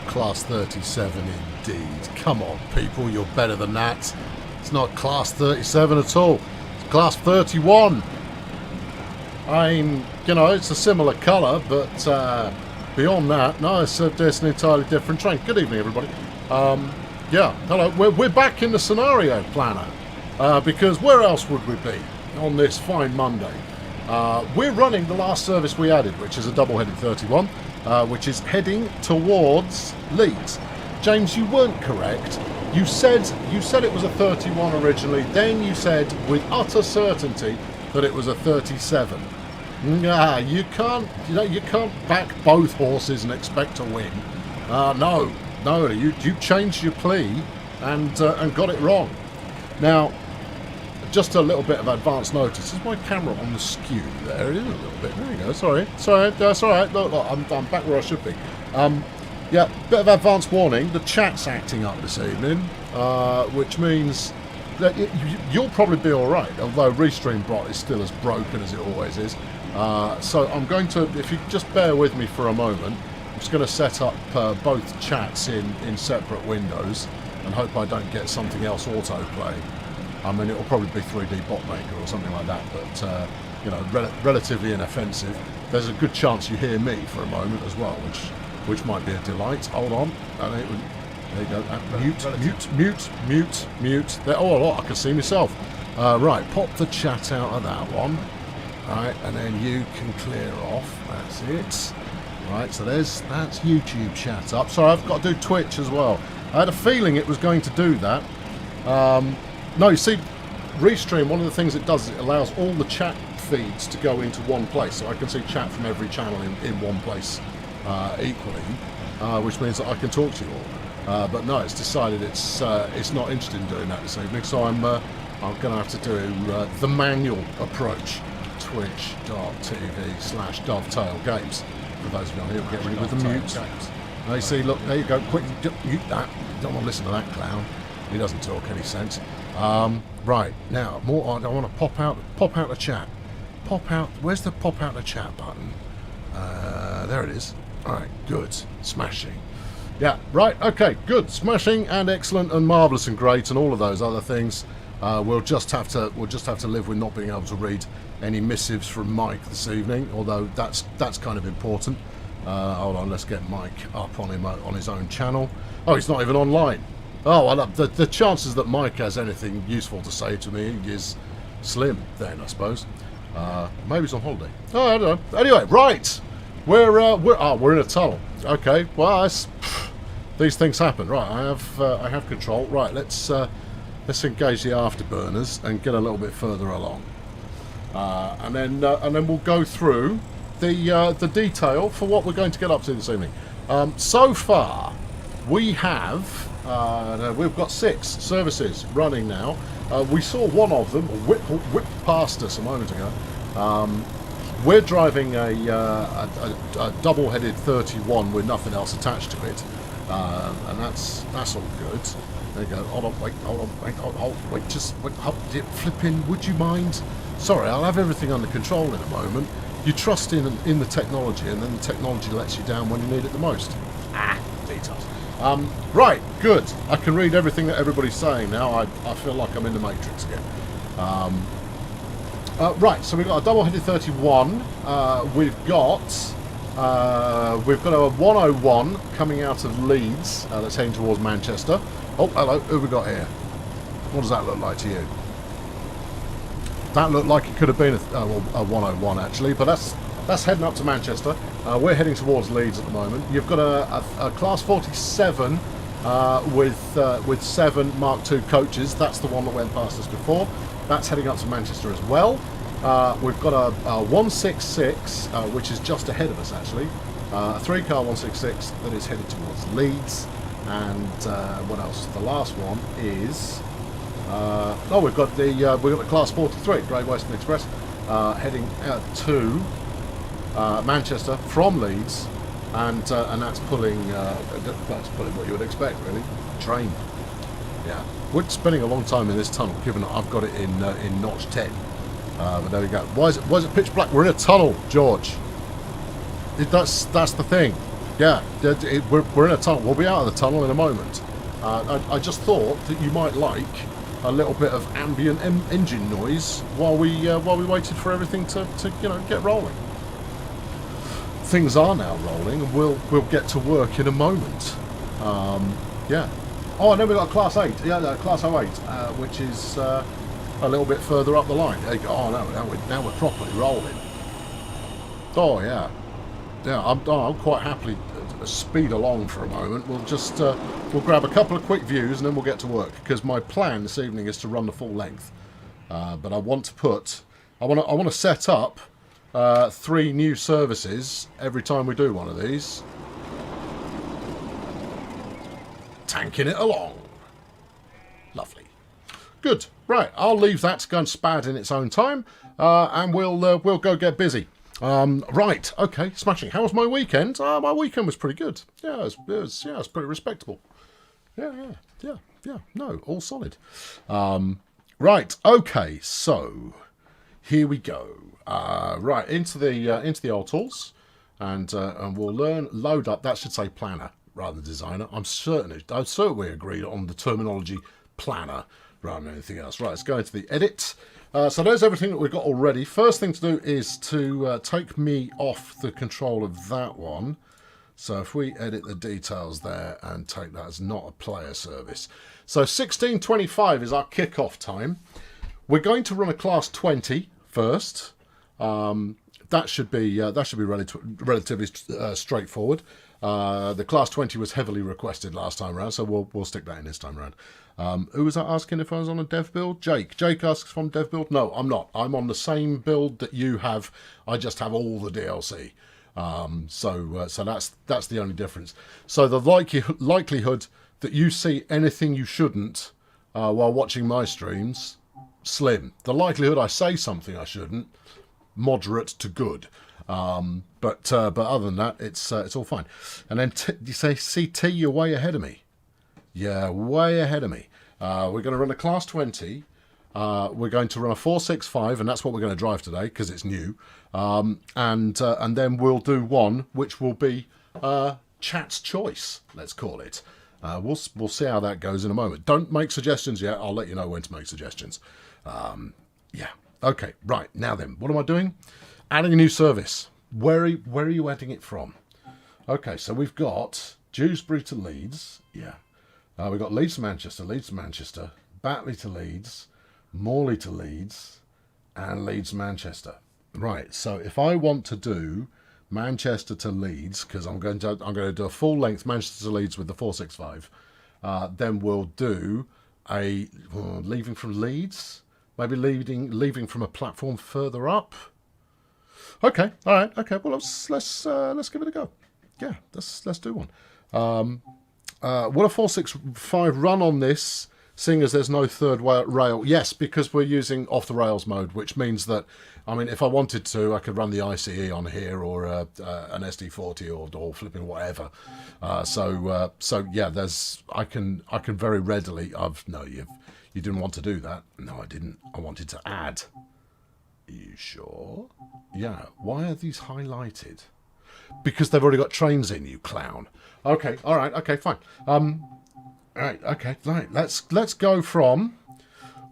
Class 37 indeed. Come on, people, you're better than that. It's not Class 37 at all. It's Class 31. I mean, you know, it's a similar colour, but beyond that, no, it's an entirely different train. Good evening, everybody. Yeah, hello. We're back in the scenario planner, because where else would we be on this fine Monday? We're running the last service we added, which is a double-headed 31, which is heading towards Leeds. James, you weren't correct. You said it was a 31 originally. Then you said with utter certainty that it was a 37. Nah, you can't back both horses and expect to win. No, you changed your plea and got it wrong. Now, just a little bit of advance notice. Is my camera on the skew? There it is a little bit. There you go. Sorry, that's all right. Look, I'm back where I should be. Yeah, bit of advance warning. The chat's acting up this evening, which means that you'll probably be all right. Although Restream Bot is still as broken as it always is. So I'm going to, if you just bear with me for a moment, I'm just going to set up both chats in separate windows and hope I don't get something else autoplay. I mean, it'll probably be 3D Bot Maker or something like that, but you know, relatively inoffensive. There's a good chance you hear me for a moment as well, which might be a delight. Hold on. There you go. Mute. There. Oh, look, I can see myself. Right, pop the chat out of that one. Right, and then you can clear off. That's it. Right, so that's YouTube chat up. Sorry, I've got to do Twitch as well. I had a feeling it was going to do that. No, you see, Restream, one of the things it does is it allows all the chat feeds to go into one place, so I can see chat from every channel in one place equally, which means that I can talk to you all. But no, it's decided it's not interested in doing that this evening, so I'm going to have to do the manual approach. Twitch.tv/Dovetail Games. For those of you on here, we'll get ready with the mute. Now you see, look, there you go. Quick, mute that. You don't want to listen to that clown. He doesn't talk any sense. Right now, more. I want to pop out the chat. Pop out. Where's the pop out the chat button? There it is. All right, good, smashing. Yeah, right. Okay, good, smashing and excellent and marvellous and great and all of those other things. We'll just have to live with not being able to read any missives from Mike this evening, although that's kind of important. Hold on, let's get Mike up on his own channel. Oh, he's not even online. Oh, well, the chances that Mike has anything useful to say to me is slim. Then I suppose maybe he's on holiday. Oh, I don't know. Anyway, right, we're in a tunnel. Okay, well, these things happen. Right, I have control. Right, let's engage the afterburners and get a little bit further along, and then we'll go through the detail for what we're going to get up to this evening. So far, we've got 6 services running now. We saw one of them whip past us a moment ago. We're driving a double-headed 31 with nothing else attached to it, and that's all good. There you go. Hold on, wait, just flipping. Would you mind? Sorry, I'll have everything under control in a moment. You trust in the technology, and then the technology lets you down when you need it the most. Details. Right, good. I can read everything that everybody's saying now. I feel like I'm in the Matrix again. Right, so we've got a double-headed 31. We've got a 101 coming out of Leeds that's heading towards Manchester. Oh, hello. Who have we got here? What does that look like to you? That looked like it could have been a 101 actually, but that's heading up to Manchester. We're heading towards Leeds at the moment. You've got a Class 47 with 7 Mark II coaches. That's the one that went past us before. That's heading up to Manchester as well. We've got a 166, which is just ahead of us actually. A 3-car 166 that is headed towards Leeds. And what else? The last one is we've got the Class 43 Great Western Express heading out to Manchester from Leeds, and that's pulling what you would expect really, train. Yeah, we're spending a long time in this tunnel, given that I've got it in notch 10. But there we go. Why is it pitch black? We're in a tunnel, George. That's the thing. Yeah, we're in a tunnel. We'll be out of the tunnel in a moment. I just thought that you might like a little bit of ambient engine noise while we waited for everything to get rolling. Things are now rolling, and we'll get to work in a moment. Yeah. Oh, and then we've got Class 8. Yeah, no, Class 08, which is a little bit further up the line. Oh no, now we're properly rolling. Oh yeah. Yeah, I'm quite happily speed along for a moment. We'll just we'll grab a couple of quick views and then we'll get to work, because my plan this evening is to run the full length. But I want to set up 3 new services every time we do one of these. Tanking it along. Lovely. Good. Right, I'll leave that to go and spad in its own time, and we'll go get busy. Right, okay, smashing. How was my weekend? My weekend was pretty good. Yeah, it was pretty respectable. Yeah. No, all solid. Right, okay, so here we go. Right, into the old tools, and we'll load up. That should say planner rather than designer. I'm certain we agreed on the terminology planner rather than anything else. Right, let's go into the edit. So there's everything that we've got already. First thing to do is to take me off the control of that one. So if we edit the details there and take that as not a player service. So 16:25 is our kickoff time. We're going to run a class 20 first. That should be relatively straightforward. The class 20 was heavily requested last time around, so we'll stick that in this time around. Who was that asking if I was on a dev build? Jake. Jake asks if I'm dev build. No, I'm not. I'm on the same build that you have. I just have all the DLC. So that's the only difference. So the likelihood that you see anything you shouldn't while watching my streams, slim. The likelihood I say something I shouldn't, moderate to good. But other than that, it's all fine. And then you say, CT, you're way ahead of me. Yeah, way ahead of me. We're going to run a class 20. We're going to run a 465, and that's what we're going to drive today because it's new. And then we'll do one which will be chat's choice. Let's call it. We'll see how that goes in a moment. Don't make suggestions yet. I'll let you know when to make suggestions. Yeah. Okay. Right now then, what am I doing? Adding a new service. Where are you adding it from? Okay. So we've got Dewsbury to Leeds. Yeah. We've got Leeds to Manchester, Batley to Leeds, Morley to Leeds, and Leeds to Manchester. Right, so if I want to do Manchester to Leeds, because I'm going to do a full length Manchester to Leeds with the 465, then we'll do a leaving from Leeds, maybe leaving from a platform further up. Okay, all right, okay. Well, let's give it a go. Yeah, let's do one. Will a 465 run on this, seeing as there's no third rail? Yes, because we're using off-the-rails mode, which means that, I mean, if I wanted to, I could run the ICE on here or an SD40 or flipping whatever. So yeah, I can very readily. You didn't want to do that. No, I didn't. I wanted to add. Are you sure? Yeah. Why are these highlighted? Because they've already got trains in, you clown. Okay, all right, okay, fine. All right, okay, right. Let's go from.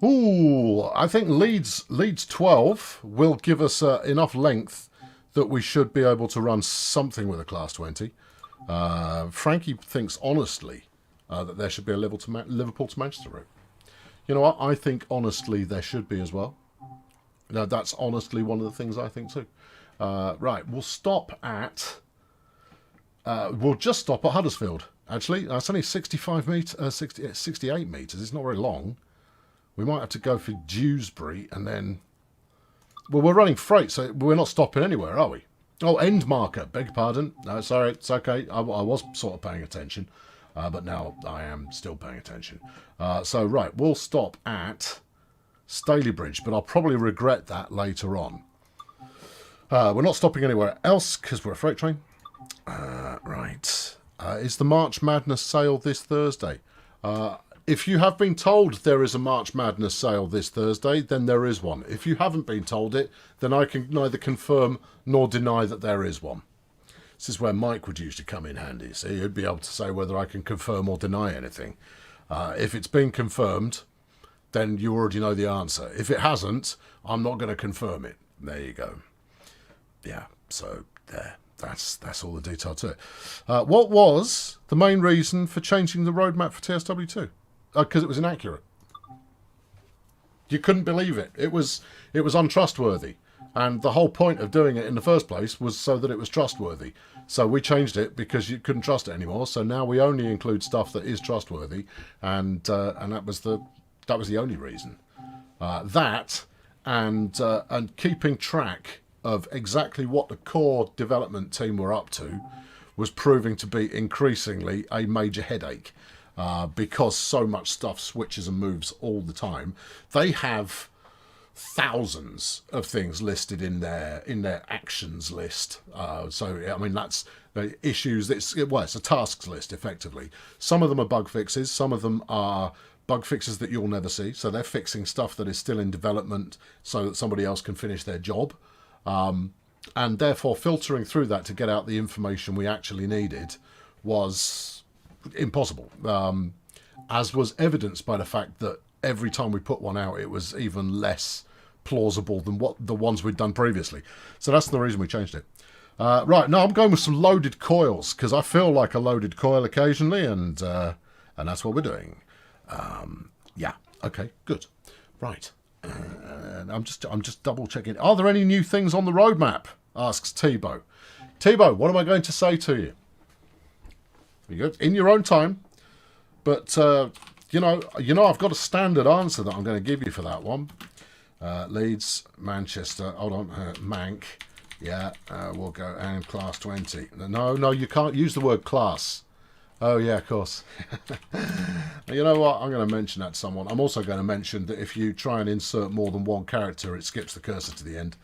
I think Leeds 12 will give us enough length that we should be able to run something with a class 20. Frankie thinks honestly that there should be a Liverpool to Manchester route. You know what? I think honestly there should be as well. Now that's honestly one of the things I think too. Right, we'll stop at. We'll just stop at Huddersfield. Actually, it's only 68 meters. It's not very long. We might have to go for Dewsbury and then. Well, we're running freight, so we're not stopping anywhere, are we? Oh, end marker. Beg your pardon. No, sorry, it's okay. I was sort of paying attention, but now I am still paying attention. So right, we'll stop at Stalybridge, but I'll probably regret that later on. We're not stopping anywhere else because we're a freight train. Right. Is the March Madness sale this Thursday? If you have been told there is a March Madness sale this Thursday, then there is one. If you haven't been told it, then I can neither confirm nor deny that there is one. This is where Mike would usually come in handy. So he'd be able to say whether I can confirm or deny anything. If it's been confirmed, then you already know the answer. If it hasn't, I'm not going to confirm it. There you go. Yeah, so there. That's all the detail to it. What was the main reason for changing the roadmap for TSW2? Because it was inaccurate. You couldn't believe it. It was untrustworthy. And the whole point of doing it in the first place was so that it was trustworthy. So we changed it because you couldn't trust it anymore. So now we only include stuff that is trustworthy, and that was the only reason. That and keeping track of exactly what the core development team were up to was proving to be increasingly a major headache, because so much stuff switches and moves all the time. They have thousands of things listed in their actions list. So I mean, that's issues. It's a tasks list effectively. Some of them are bug fixes. Some of them are bug fixes that you'll never see. So they're fixing stuff that is still in development so that somebody else can finish their job. And therefore filtering through that to get out the information we actually needed was impossible, as was evidenced by the fact that every time we put one out, it was even less plausible than what the ones we'd done previously. So that's the reason we changed it. Right, now I'm going with some loaded coils, because I feel like a loaded coil occasionally, and that's what we're doing. Yeah, okay, good. Right. I'm just double checking. Are there any new things on the roadmap? Asks Tebow. Tebow, what am I going to say to you? Very good. In your own time. But you know, I've got a standard answer that I'm going to give you for that one. Leeds, Manchester. Hold on, Mank. Yeah, we'll go and class 20. No, you can't use the word class. Oh, yeah, of course. You know what? I'm going to mention that to someone. I'm also going to mention that if you try and insert more than one character, it skips the cursor to the end.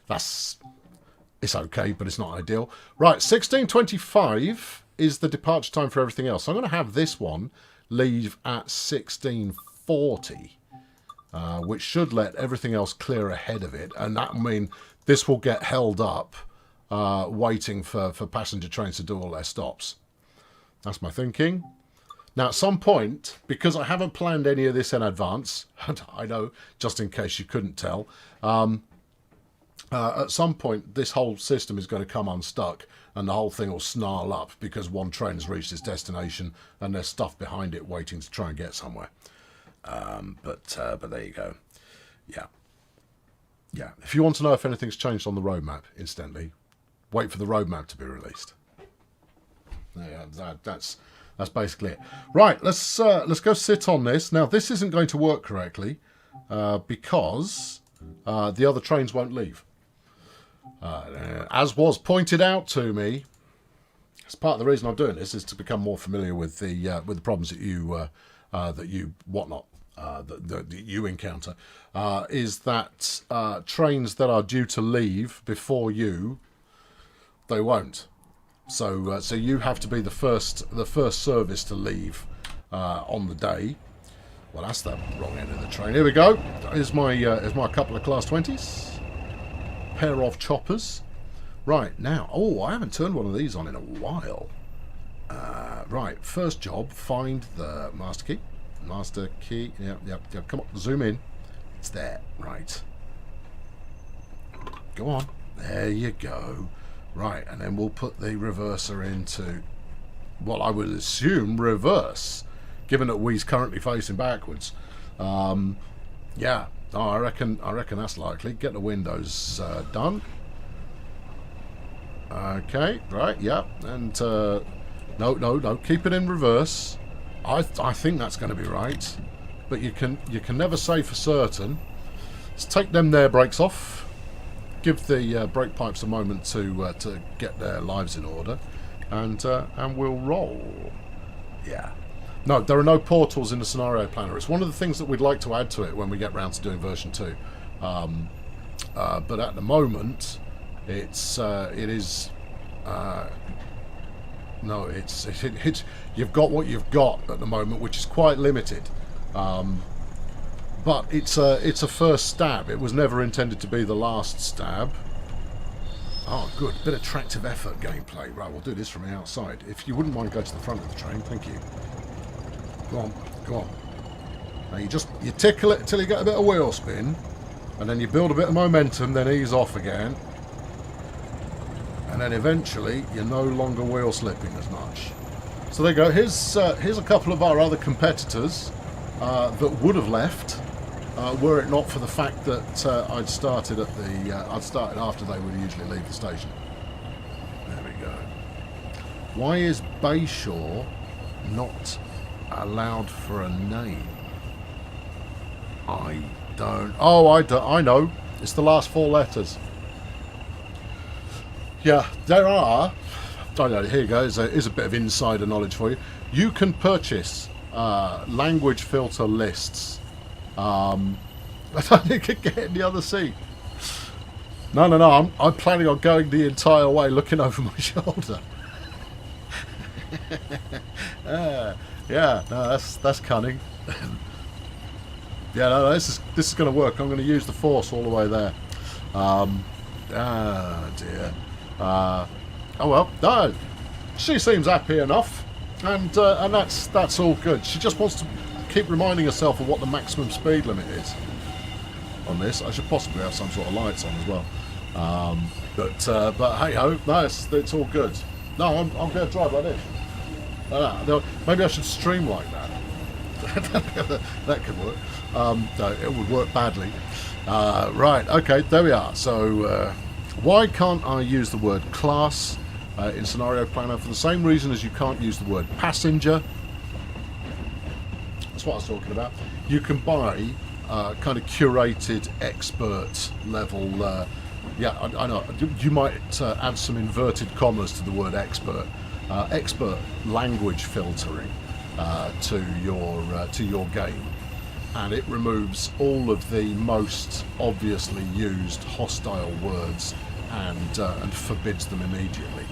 It's okay, but it's not ideal. Right, 16:25 is the departure time for everything else. So I'm going to have this one leave at 16:40, which should let everything else clear ahead of it. And that will mean this will get held up waiting for passenger trains to do all their stops. That's my thinking. Now, at some point, because I haven't planned any of this in advance, and I know, just in case you couldn't tell, at some point, this whole system is going to come unstuck, and the whole thing will snarl up because one train has reached its destination, and there's stuff behind it waiting to try and get somewhere. But there you go. Yeah. Yeah. If you want to know if anything's changed on the roadmap, incidentally, wait for the roadmap to be released. Yeah, that's basically it. Right, let's go sit on this. Now, this isn't going to work correctly because the other trains won't leave. As was pointed out to me, it's part of the reason I'm doing this is to become more familiar with the problems that you encounter. Is that trains that are due to leave before you, they won't. So you have to be the first service to leave on the day. Well, that's the wrong end of the train. Here we go. Here's my couple of class 20s. Pair of choppers. Right, now. Oh, I haven't turned one of these on in a while. Right, first job, find the master key. Master key. Yep. Come on, zoom in. It's there. Right. Go on. There you go. Right, and then we'll put the reverser into what I would assume reverse, given that we's currently facing backwards. Yeah, I reckon that's likely. Get the windows done. Okay, right, yeah, and no, keep it in reverse. I think that's going to be right, but you can never say for certain. Let's take them there brakes off. Give the brake pipes a moment to get their lives in order, and we'll roll. Yeah. No, there are no portals in the scenario planner. It's one of the things that we'd like to add to it when we get round to doing version 2. But at the moment, it's you've got what you've got at the moment, which is quite limited. But it's a first stab. It was never intended to be the last stab. Oh, good. Bit of tractive effort gameplay. Right, we'll do this from the outside. If you wouldn't mind going to the front of the train, thank you. Go on, go on. Now you tickle it until you get a bit of wheel spin, and then you build a bit of momentum, then ease off again. And then eventually you're no longer wheel slipping as much. So there you go. Here's a couple of our other competitors that would have left were it not for the fact that I'd started after they would usually leave the station. There we go. Why is Bayshore not allowed for a name? I don't. Oh, I know. It's the last 4 letters. Yeah, there are. I don't know. Here you go. Here's a bit of insider knowledge for you. You can purchase language filter lists. I don't think I can get in the other seat. No. I'm planning on going the entire way, looking over my shoulder. Yeah, no, that's cunning. Yeah, no, this is going to work. I'm going to use the force all the way there. Dear. Oh well, no. She seems happy enough, and that's all good. She just wants to keep reminding herself of what the maximum speed limit is on this. I should possibly have some sort of lights on as well. But hey ho, no, it's all good. No, I'm going to drive like this. Maybe I should stream like that. That could work. No, it would work badly. Right, okay, there we are. So why can't I use the word class in Scenario Planner? For the same reason as you can't use the word passenger. That's what I was talking about. You can buy kind of curated expert level. Yeah, I know. You might add some inverted commas to the word expert. Expert language filtering to your game, and it removes all of the most obviously used hostile words and forbids them immediately.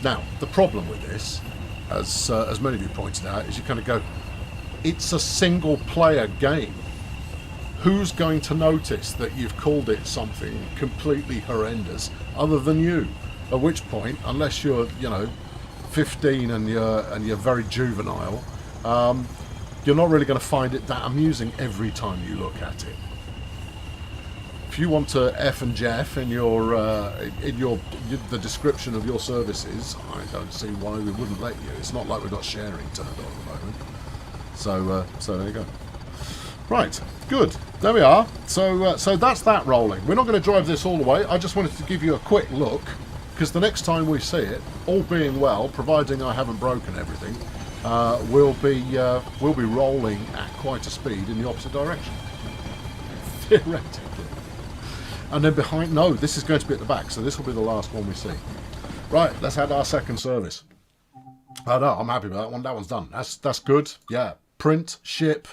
Now, the problem with this, as many of you pointed out, is you kind of go, it's a single-player game. Who's going to notice that you've called it something completely horrendous other than you? At which point, unless you're, 15 and you're very juvenile, you're not really going to find it that amusing every time you look at it. If you want to F and Jeff in the description of your services, I don't see why we wouldn't let you. It's not like we've got sharing turned on at the moment. So there you go. Right, good. There we are. So that's that rolling. We're not going to drive this all the way. I just wanted to give you a quick look, because the next time we see it, all being well, providing I haven't broken everything, we'll be rolling at quite a speed in the opposite direction. Theoretically. And then behind... No, this is going to be at the back, so this will be the last one we see. Right, let's add our second service. Oh no, I'm happy with that one. That one's done. That's good. Yeah. Print, ship.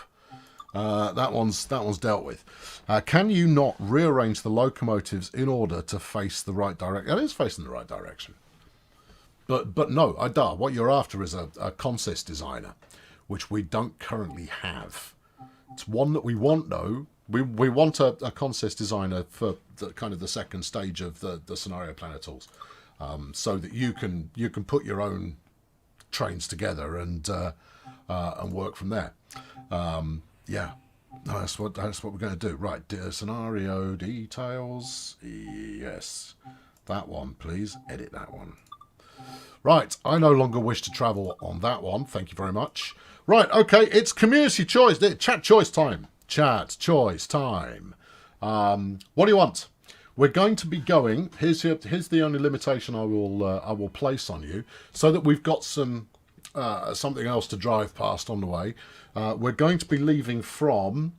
That one's dealt with. Can you not rearrange the locomotives in order to face the right direction? It is facing the right direction. But no, what you're after is a consist designer, which we don't currently have. It's one that we want, though. We want a consist designer for the second stage of the scenario planner tools, so that you can put your own trains together and work from there. Yeah, no, that's what we're going to do. Right, scenario details. Yes, that one, please. Edit that one. Right, I no longer wish to travel on that one. Thank you very much. Right, okay, it's community choice. Chat choice time. Chat choice time. What do you want? We're going to be going. Here's the only limitation I will place on you, so that we've got something else to drive past on the way. We're going to be leaving from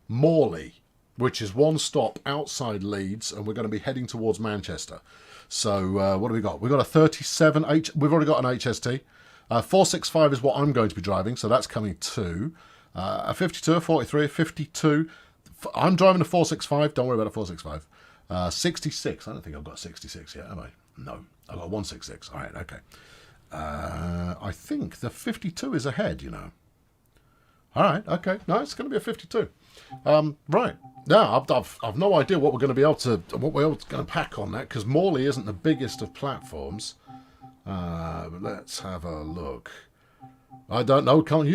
Morley, which is one stop outside Leeds, and we're going to be heading towards Manchester. So what do we got? We've got a 37. We've already got an HST. 465 is what I'm going to be driving, so that's coming too. A 52, a 43, a 52. I'm driving a 465. Don't worry about a 465. 66. I don't think I've got 66 yet, have I? No, I've got 166. All right, okay. I think the 52 is ahead, All right, okay. No, it's going to be a 52. Right. Now, I've no idea what we're going to be able to, what we're going to pack on that, because Morley isn't the biggest of platforms. Let's have a look. I don't know. You can't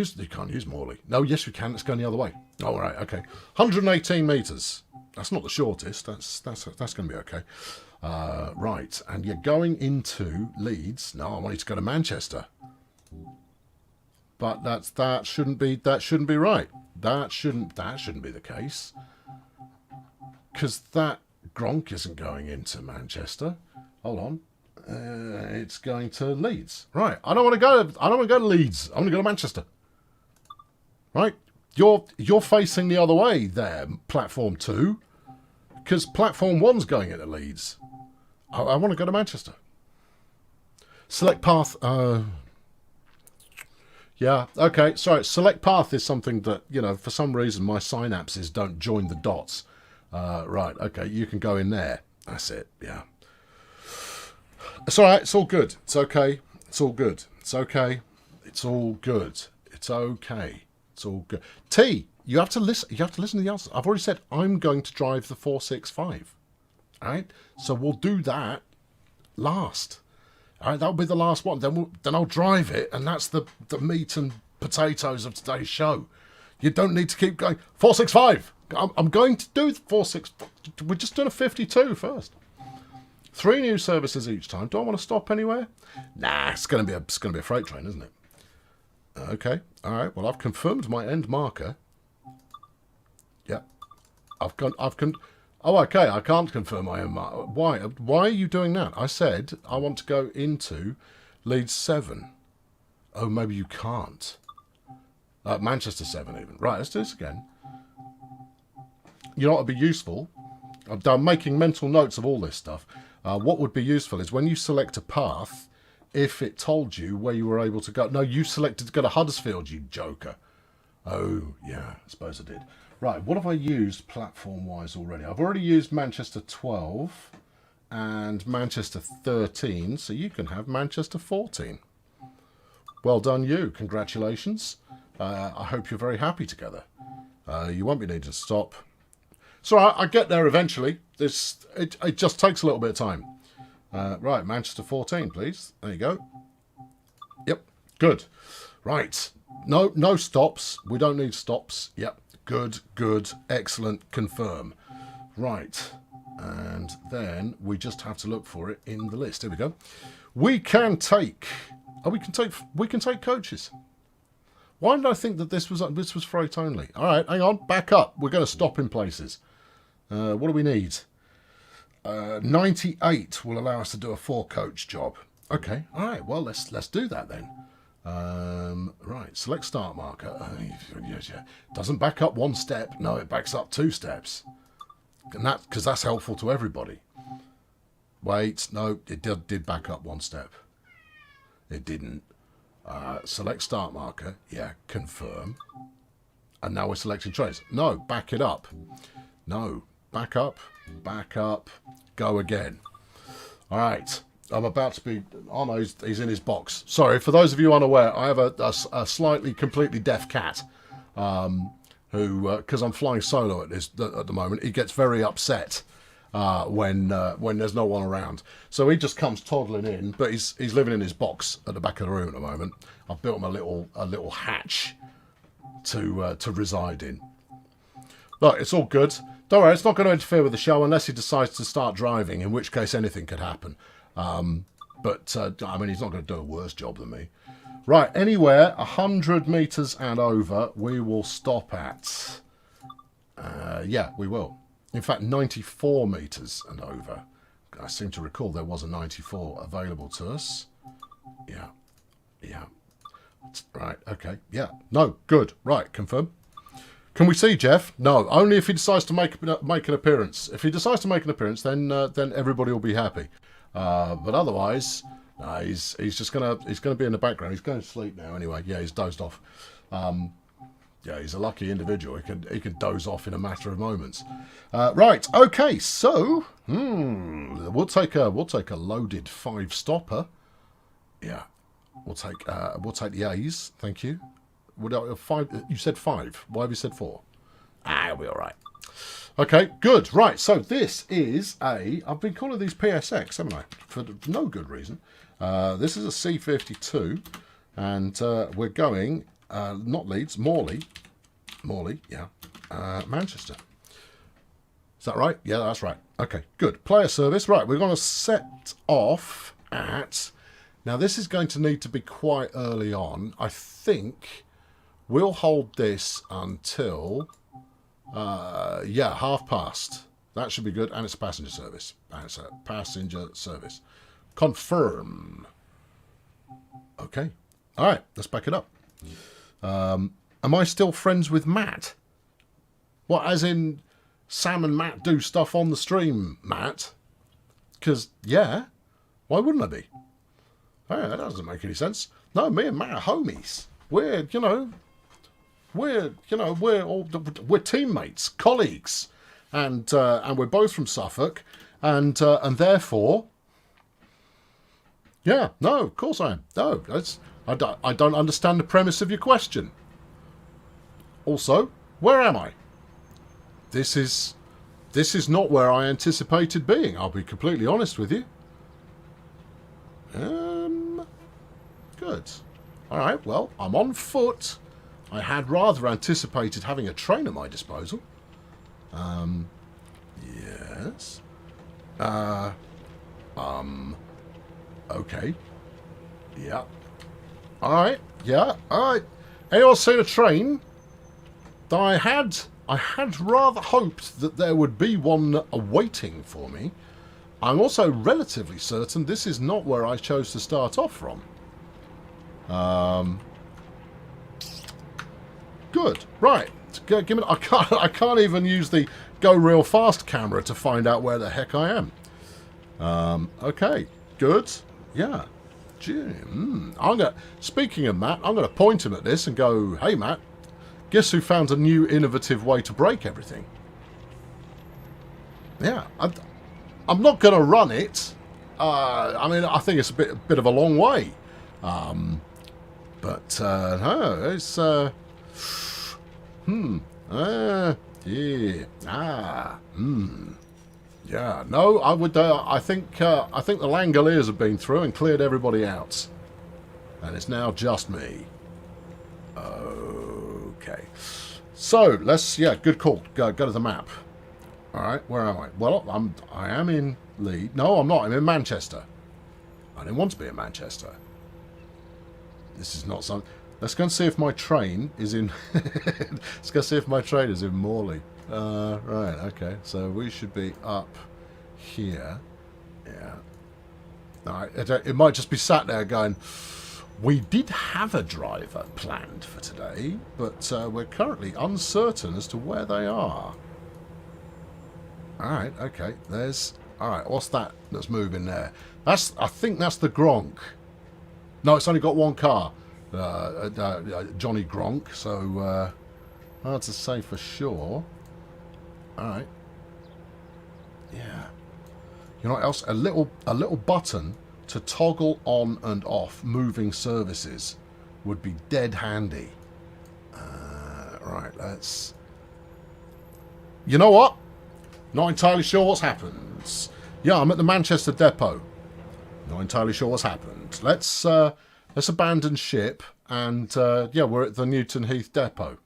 use Morley. No, yes, we can. It's going the other way. All right, okay. 118 meters. That's not the shortest. That's going to be okay. Right, and you're going into Leeds. No, I want you to go to Manchester. But that shouldn't be right. That shouldn't be the case. Because that Gronk isn't going into Manchester. Hold on. It's going to Leeds. Right. I don't want to go to Leeds. I want to go to Manchester. Right? You're facing the other way there, platform 2. Because platform 1's going into Leeds. I want to go to Manchester. Select path. Yeah, okay, sorry. Select path is something that, for some reason my synapses don't join the dots. Right, okay, you can go in there. That's it, yeah. It's all right, it's all good. It's okay. It's all good. It's okay. It's all good. It's okay. It's all good. T, you have to listen. You have to listen to the answer. I've already said I'm going to drive the 465. All right, so we'll do that last. All right, that'll be the last one. Then I'll drive it, and that's the meat and potatoes of today's show. You don't need to keep going. 465. I'm going to do the 465. We're just doing a 52 first. 3 new services each time. Do I want to stop anywhere? Nah, it's going to be a freight train, isn't it? Okay. All right. Well, I've confirmed my end marker. Yeah. Oh, okay. I can't confirm my end marker. Why? Why are you doing that? I said I want to go into Leeds 7. Oh, maybe you can't. Manchester 7 even. Right. Let's do this again. You know what would be useful? I'm making mental notes of all this stuff. What would be useful is when you select a path, if it told you where you were able to go. No, you selected to go to Huddersfield, you joker. Oh, yeah, I suppose I did. Right, what have I used platform-wise already? I've already used Manchester 12 and Manchester 13, so you can have Manchester 14. Well done, you. Congratulations. I hope you're very happy together. You won't be needing to stop. So I get there eventually. It just takes a little bit of time. Right, Manchester 14, please. There you go. Yep, good. Right, no stops. We don't need stops. Yep, good, excellent, confirm. Right, and then we just have to look for it in the list. Here we go. We can take coaches. Why did I think that this was freight only? All right, hang on, back up. We're going to stop in places. What do we need? 98 will allow us to do a 4-coach job. Okay, all right. Well, let's do that then. Right, select start marker. Doesn't back up 1 step. No, it backs up 2 steps, and because that's helpful to everybody. Wait, no, it did back up 1 step. It didn't. Select start marker. Yeah, confirm. And now we're selecting trains. No, back it up. No, back up, go again. All right, I'm about to be... Oh, no, he's in his box. Sorry, for those of you unaware, I have a slightly, completely deaf cat who, because I'm flying solo at the moment, he gets very upset when there's no one around. So he just comes toddling in, but he's living in his box at the back of the room at the moment. I've built him a little hatch to reside in. Look, it's all good. Don't worry, it's not going to interfere with the show unless he decides to start driving, in which case anything could happen. I mean, he's not going to do a worse job than me. Right, anywhere 100 metres and over, we will stop at. Yeah, we will. In fact, 94 metres and over. I seem to recall there was a 94 available to us. Yeah. Right, okay, yeah. No, good. Right, confirm. Can we see Jeff? No, only if he decides to make an appearance. If he decides to make an appearance, then everybody will be happy. But otherwise, he's gonna be in the background. He's going to sleep now anyway. Yeah, he's dozed off. Yeah, he's a lucky individual. He can doze off in a matter of moments. Right. Okay. So we'll take a loaded 5-stopper. Yeah. We'll take the A's. Thank you. 5? You said 5. Why have you said 4? It'll be all right. Okay, good. Right, so this is I've been calling these PSX, haven't I? For no good reason. This is a C52, and we're going, not Leeds, Morley, yeah, Manchester. Is that right? Yeah, that's right. Okay, good. Player service. Right, we're going to set off at... Now, this is going to need to be quite early on. I think we'll hold this until... yeah, past. That should be good. And it's a passenger service. Confirm. Okay. All right, let's back it up. Am I still friends with Matt? What, as in... Sam and Matt do stuff on the stream, Matt? Because, yeah, why wouldn't I be? Oh, that doesn't make any sense. No, me and Matt are homies. We're teammates, colleagues, and we're both from Suffolk, and therefore, yeah, no, of course I am. No, I don't understand the premise of your question. Also, where am I? This is not where I anticipated being. I'll be completely honest with you. Good. All right. Well, I'm on foot. I had rather anticipated having a train at my disposal. Yes. Okay. Yeah. All right. Yeah. All right. Anyone seen a train? I had rather hoped that there would be one awaiting for me. I'm also relatively certain this is not where I chose to start off from. Good. Right. Give me. I can't even use the go real fast camera to find out where the heck I am. Okay. Good. Yeah. Jim. Speaking of Matt, I'm going to point him at this and go, "Hey, Matt. Guess who found a new innovative way to break everything?" Yeah, I'm not going to run it. I mean, I think it's a bit of a long way. But no, it's yeah. No, I would. I think the Langoliers have been through and cleared everybody out, and it's now just me. Okay, so let's, yeah, good call. Go to the map. All right, where am I? Well, I am in Leeds. No, I'm not. I'm in Manchester. I didn't want to be in Manchester. This is not something. Let's go and see if my train is in. Let's go see if my train is in Morley. Right. Okay. So we should be up here. Yeah. All right. It might just be sat there going, "We did have a driver planned for today, but we're currently uncertain as to where they are." All right, okay. All right, what's that that's moving there? I think that's the Gronk. No, it's only got one car. Johnny Gronk, so hard to say for sure. All right. Yeah. You know what else? A little button to toggle on and off moving services would be dead handy. Right, let's... You know what? Not entirely sure what's happened. Yeah, I'm at the Manchester depot. Not entirely sure what's happened. Let's abandon ship and yeah, we're at the Newton Heath depot.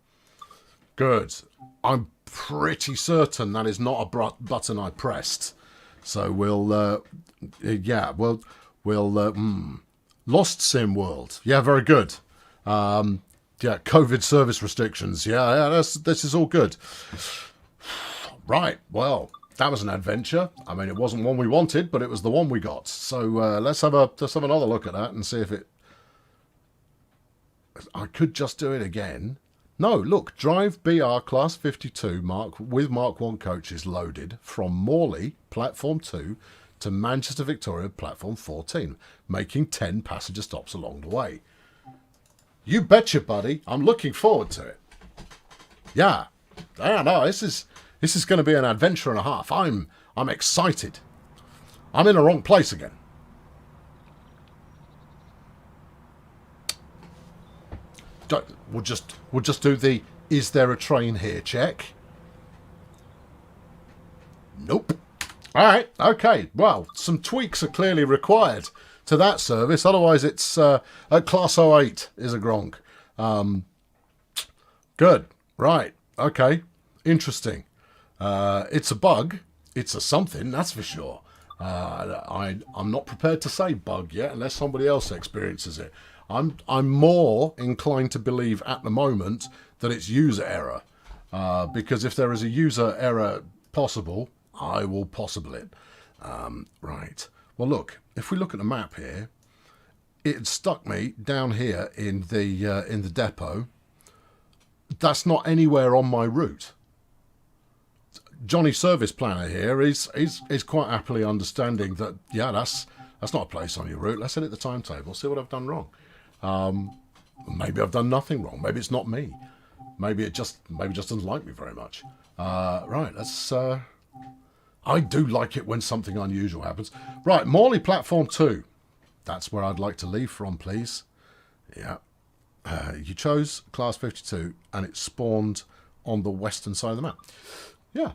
Good. I'm pretty certain that is not a button I pressed. So we'll yeah, we'll Lost Sim World. Yeah, very good. Yeah, COVID service restrictions. Yeah, this is all good. Right, well, that was an adventure. I mean, it wasn't one we wanted, but it was the one we got. So let's have another look at that and see if it... I could just do it again. No, look, drive BR Class 52 with Mark 1 coaches loaded from Morley, Platform 2, to Manchester Victoria, Platform 14, making 10 passenger stops along the way. You betcha, buddy. I'm looking forward to it. Yeah. I don't know, this is going to be an adventure and a half. I'm excited. I'm in the wrong place again. We'll just do the is there a train here check. Nope. All right. Okay. Well, some tweaks are clearly required to that service. Otherwise, it's at class 08 is a gronk. Good. Right. Okay. Interesting. It's a bug. It's a something, that's for sure. I'm not prepared to say bug yet unless somebody else experiences it. I'm more inclined to believe at the moment that it's user error. Because if there is a user error possible, I will possible it. Right. Well, look, if we look at the map here, it stuck me down here in the depot. That's not anywhere on my route. Johnny Service Planner here is quite happily understanding that, yeah, that's not a place on your route. Let's edit the timetable, see what I've done wrong. Maybe I've done nothing wrong. Maybe it's not me. Maybe it just doesn't like me very much. Right, let's... I do like it when something unusual happens. Right, Morley Platform 2. That's where I'd like to leave from, please. Yeah. You chose Class 52, and it spawned on the western side of the map. Yeah.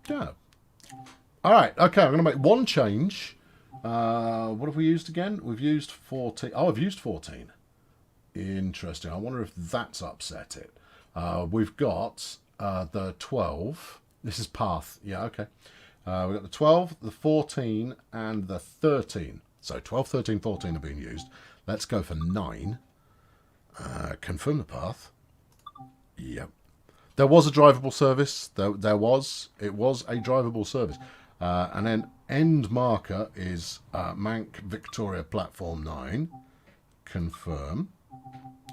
Yeah. All right, okay, I'm going to make one change. What have we used again? We've used 14. Oh, I've used 14. Interesting. I wonder if that's upset it. We've got the 12. This is path. Yeah, okay. We've got the 12, the 14, and the 13. So 12, 13, 14 are being used. Let's go for 9. Confirm the path. Yep. There was a drivable service. It was a drivable service. And then end marker is Mank Victoria Platform 9. Confirm.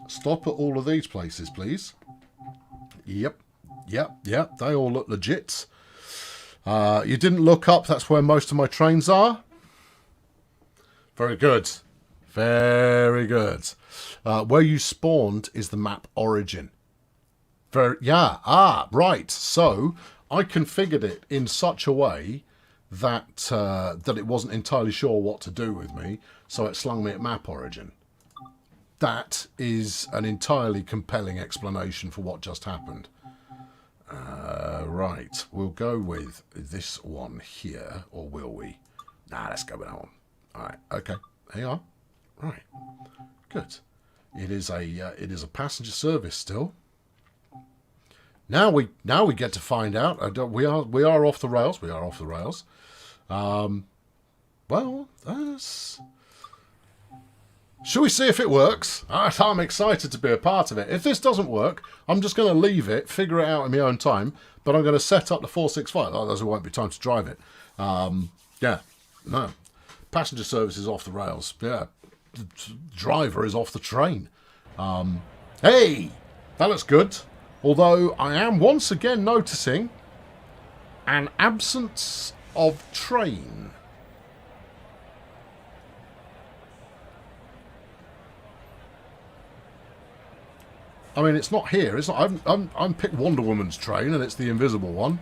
Stop at all of these places, please. Yep. They all look legit. You didn't look up. That's where most of my trains are. Very good. Very good. Where you spawned is the map origin. Right. So I configured it in such a way that that it wasn't entirely sure what to do with me, so it slung me at map origin. That is an entirely compelling explanation for what just happened. Right, we'll go with this one here, or will we? Nah, let's go with that one. All right, okay, there you are. Right, good. It is a passenger service still. Now we get to find out. We are off the rails. We are off the rails. Well, shall we see if it works? I'm excited to be a part of it. If this doesn't work, I'm just going to leave it, figure it out in my own time. But I'm going to set up the 465. Otherwise, there won't be time to drive it. Yeah, no. Passenger service is off the rails. Yeah, the driver is off the train. Hey, that looks good. Although I am once again noticing an absence of train. I mean, it's not here. It's not. I'm picked Wonder Woman's train, and it's the invisible one.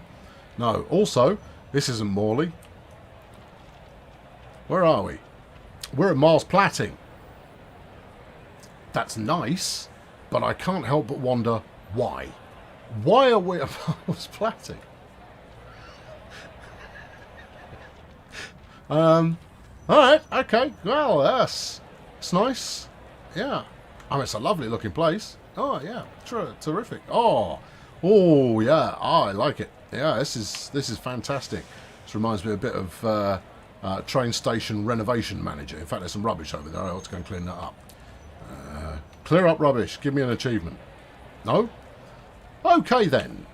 No. Also, this isn't Morley. Where are we? We're at Mars Platting. That's nice, but I can't help but wonder why. Why are we at Mars Platting? All right. Okay. Well, it's nice. Yeah. I mean, it's a lovely looking place. Oh yeah, terrific. Oh yeah. Oh, I like it. Yeah, this is fantastic. This reminds me a bit of train station renovation manager. In fact, there's some rubbish over there. I ought to go and clean that up. Clear up rubbish. Give me an achievement. No? Okay then.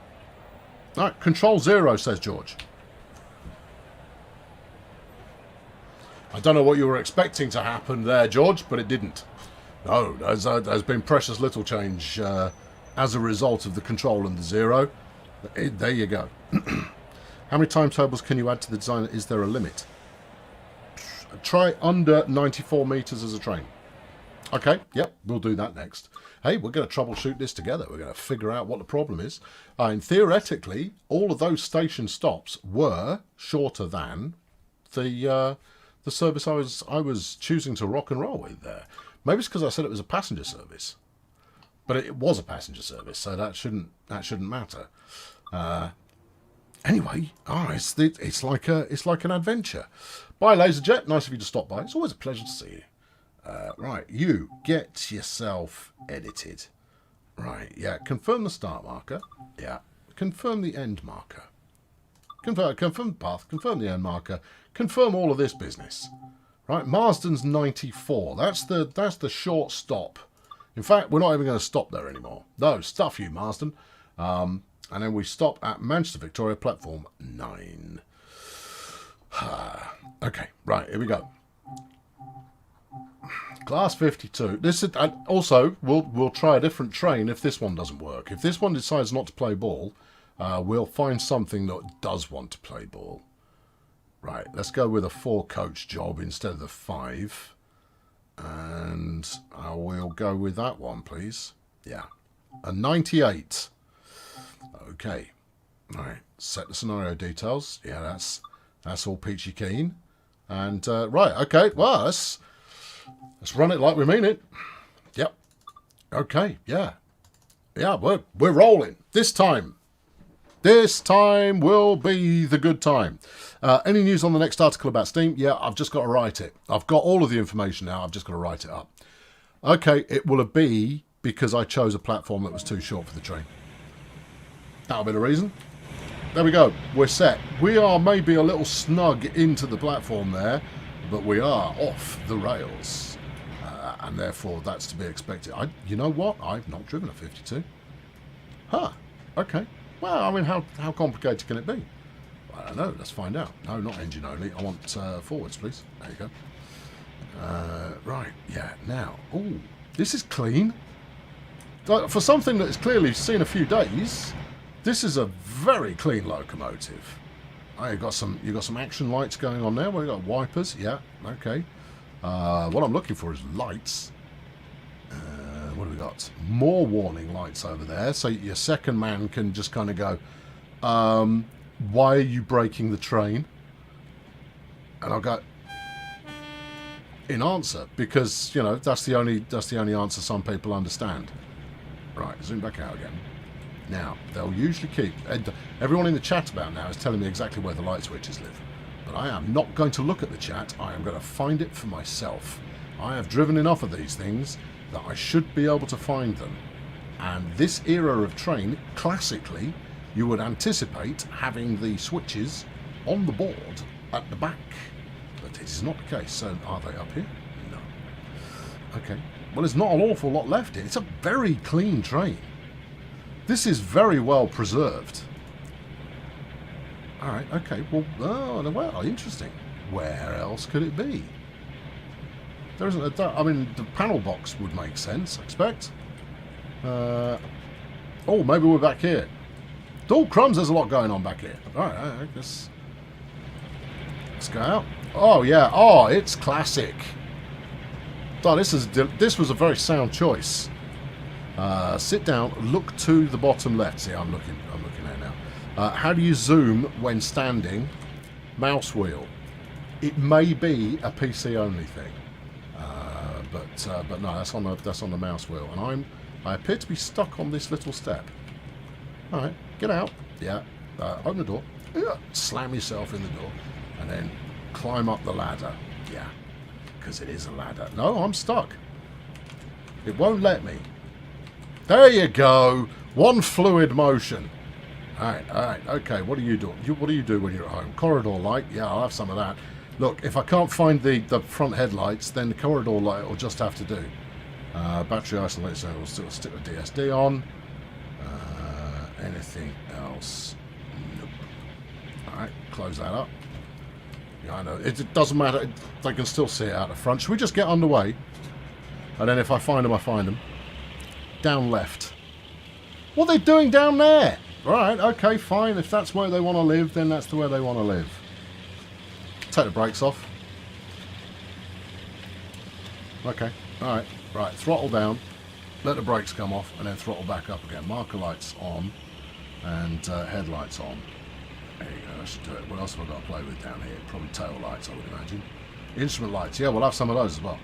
All right, Control 0, says George. I don't know what you were expecting to happen there, George, but it didn't. No, there's been precious little change as a result of the control and the 0. There you go. How many timetables can you add to the design? Is there a limit? Try under 94 metres as a train. Okay, yep, we'll do that next. Hey, we're going to troubleshoot this together. We're going to figure out what the problem is. And theoretically, all of those station stops were shorter than the service I was choosing to rock and roll with there. Maybe it's because I said it was a passenger service. But it was a passenger service, so that shouldn't matter. Anyway, it's like an adventure. Bye, Laserjet. Nice of you to stop by. It's always a pleasure to see you. Right, you get yourself edited. Right, yeah. Confirm the start marker. Yeah. Confirm the end marker. Confirm the path. Confirm the end marker. Confirm all of this business. Right, Marsden's 94. That's the short stop. In fact, we're not even going to stop there anymore. No, stuff you, Marsden. And then we stop at Manchester Victoria, platform 9. Okay, right, here we go. Class 52. This is, also, we'll try a different train if this one doesn't work. If this one decides not to play ball, we'll find something that does want to play ball. Right, let's go with a 4-coach job instead of the 5. And we'll go with that one, please. Yeah. A 98. Okay. All right. Set the scenario details. Yeah, that's all peachy keen. And, right, okay. Well, let's run it like we mean it. Yep. Okay, yeah. Yeah, we're rolling. This time will be the good time. Any news on the next article about Steam? Yeah, I've just got to write it. I've got all of the information now. I've just got to write it up. Okay, it will be because I chose a platform that was too short for the train. That'll be the reason. There we go. We're set. We are maybe a little snug into the platform there, but we are off the rails. And therefore, that's to be expected. You know what? I've not driven a 52. Huh. Okay. Well, I mean, how complicated can it be? I don't know. Let's find out. No, not engine only. I want forwards, please. There you go. Right. Yeah. Now. Ooh, this is clean. For something that has clearly seen a few days, this is a very clean locomotive. Oh, you've got some action lights going on there. We've got wipers. Yeah. Okay. What I'm looking for is lights. What have we got? More warning lights over there, so your second man can just kind of go, why are you braking the train? And I'll go, in answer, because, you know, that's the only answer some people understand. Right, zoom back out again. Now, they'll usually keep, everyone in the chat about now is telling me exactly where the light switches live. But I am not going to look at the chat. I am going to find it for myself. I have driven enough of these things that I should be able to find them. And this era of train, classically, you would anticipate having the switches on the board at the back. But it is not the case. So are they up here? No. Okay. Well, there's not an awful lot left here. It's a very clean train. This is very well preserved. All right, okay. Well, interesting. Where else could it be? There isn't I mean, the panel box would make sense, I expect. Oh, maybe we're back here. Oh, crumbs, there's a lot going on back here. All right, I guess. Let's go out. Oh, yeah. Oh, it's classic. Oh, this was a very sound choice. Sit down, look to the bottom left. See, I'm looking there now. How do you zoom when standing? Mouse wheel. It may be a PC only thing, but no, that's on the mouse wheel. And I appear to be stuck on this little step. All right, get out. Yeah, open the door. Slam yourself in the door, and then climb up the ladder. Yeah, because it is a ladder. No, I'm stuck. It won't let me. There you go. One fluid motion. All right, okay. What do you do? What do you do when you're at home? Corridor light. Yeah, I'll have some of that. Look, if I can't find the front headlights, then the corridor light will just have to do. Battery isolator, so we'll still stick with DSD on. Anything else? Nope. All right, close that up. Yeah, I know. It doesn't matter. They can still see it out the front. Should we just get underway? And then if I find them, I find them. Down left. What are they doing down there? Right, okay, fine. If that's where they want to live, then that's the way they want to live. Take the brakes off. Okay, alright. Right, throttle down. Let the brakes come off, and then throttle back up again. Marker lights on, and headlights on. There you go, that should do it. What else have I got to play with down here? Probably tail lights, I would imagine. Instrument lights. Yeah, we'll have some of those as well.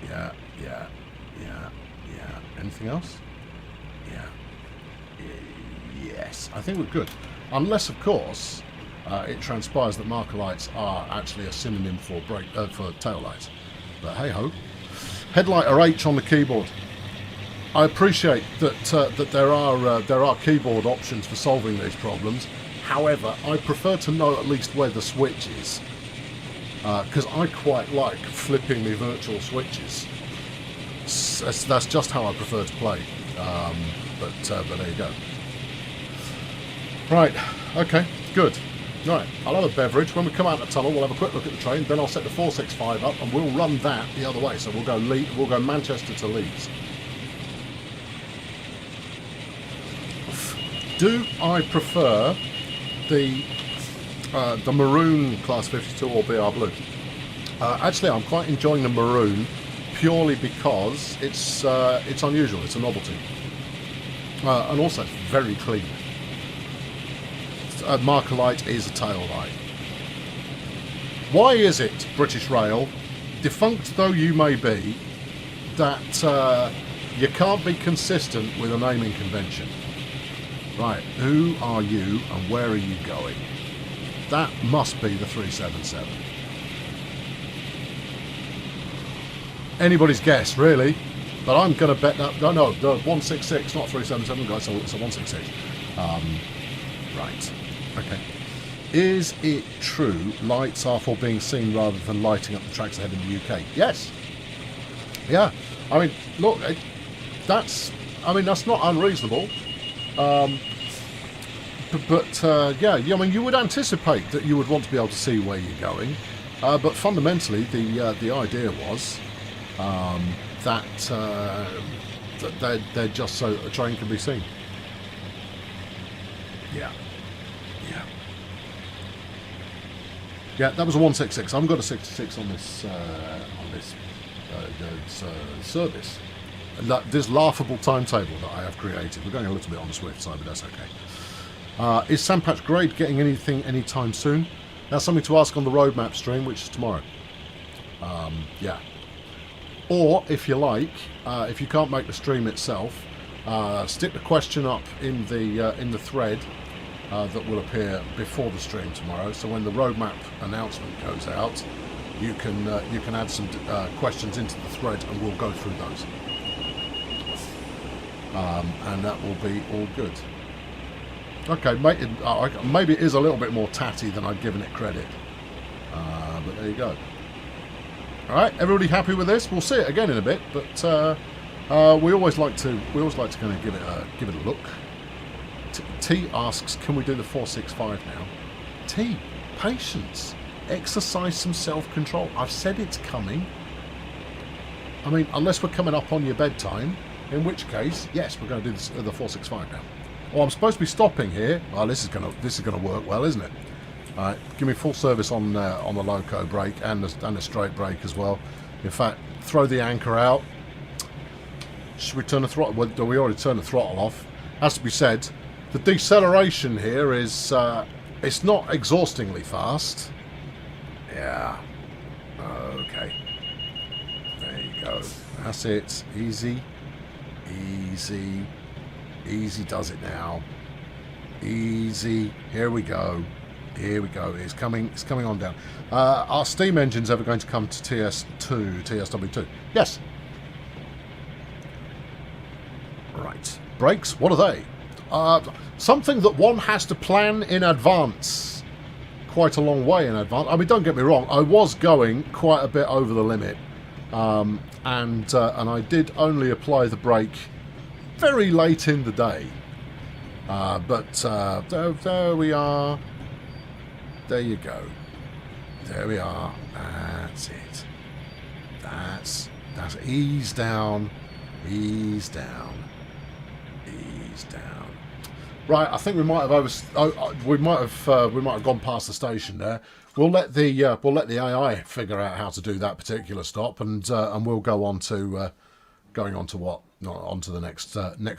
Yeah. Anything else? Yeah. Yes, I think we're good. Unless, of course, it transpires that marker lights are actually a synonym for tail lights. But hey ho. Headlight or H on the keyboard. I appreciate that that there are keyboard options for solving these problems. However, I prefer to know at least where the switch is, because I quite like flipping the virtual switches. That's just how I prefer to play. But there you go. Right. Okay. Good. Right. I'll have a beverage. When we come out of the tunnel, we'll have a quick look at the train. Then I'll set the 465 up, and we'll run that the other way. So we'll go Manchester to Leeds. Do I prefer the maroon Class 52 or BR Blue? Actually, I'm quite enjoying the maroon purely because it's unusual. It's a novelty, and also it's very clean. Marker light is a tail light. Why is it, British Rail, defunct though you may be, that you can't be consistent with a naming convention? Right, who are you and where are you going? That must be the 377. Anybody's guess, really. But I'm going to bet that... No, the 166, not 377, guys, so it's a 166. Right, okay. Is it true lights are for being seen rather than lighting up the tracks ahead in the UK? Yes. Yeah. I mean, look, that's not unreasonable. Yeah, I mean, you would anticipate that you would want to be able to see where you're going, but fundamentally, the idea was that they're just so that the train can be seen. Yeah, yeah, yeah. That was a 166. I haven't got a 66 on this service. This laughable timetable that I have created. We're going a little bit on the swift side, but that's okay. Is Sandpatch Grade getting anything anytime soon? That's something to ask on the roadmap stream, which is tomorrow. Yeah. Or, if you like, if you can't make the stream itself, stick the question up in the thread that will appear before the stream tomorrow. So when the roadmap announcement goes out, you can add some questions into the thread, and we'll go through those. And that will be all good. Okay, maybe it is a little bit more tatty than I'd given it credit, but there you go. All right, everybody happy with this? We'll see it again in a bit, but we always like to kind of give it a look. T asks, can we do the 465 now? T, patience, exercise some self-control. I've said it's coming. I mean, unless we're coming up on your bedtime, in which case, yes, we're going to do the 465 now. Oh, I'm supposed to be stopping here. Oh, this is gonna work well, isn't it? All right, give me full service on the loco brake and the straight brake as well. In fact, throw the anchor out. Should we turn the throttle? Well, we already turned the throttle off. Has to be said, the deceleration here is it's not exhaustingly fast. Yeah. Okay. There you go. That's it. Easy. Easy. Easy does it now. Easy. Here we go. Here we go. It's coming on down. Are steam engines ever going to come to TS2, TSW2? Yes. Right. Brakes, what are they? Something that one has to plan in advance. Quite a long way in advance. I mean, don't get me wrong. I was going quite a bit over the limit. And I did only apply the brake very late in the day. But there we are. There you go. There we are. That's it. That's ease down. Ease down. Ease down. Right, I think we might have we might have gone past the station there. We'll let the AI figure out how to do that particular stop, and we'll go on to going on to what? Not onto the next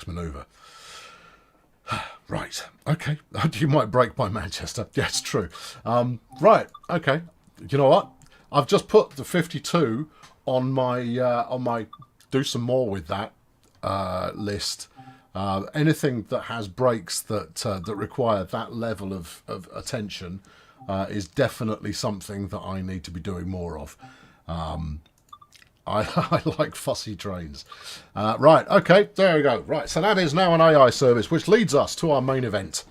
manoeuvre. Right. Okay. You might break by Manchester. Yeah, it's true. Right. Okay. You know what? I've just put the 52 on my do some more with that list. Anything that has brakes that require that level of attention is definitely something that I need to be doing more of. I like fussy trains. Right, okay, there we go. Right, so that is now an AI service, which leads us to our main event,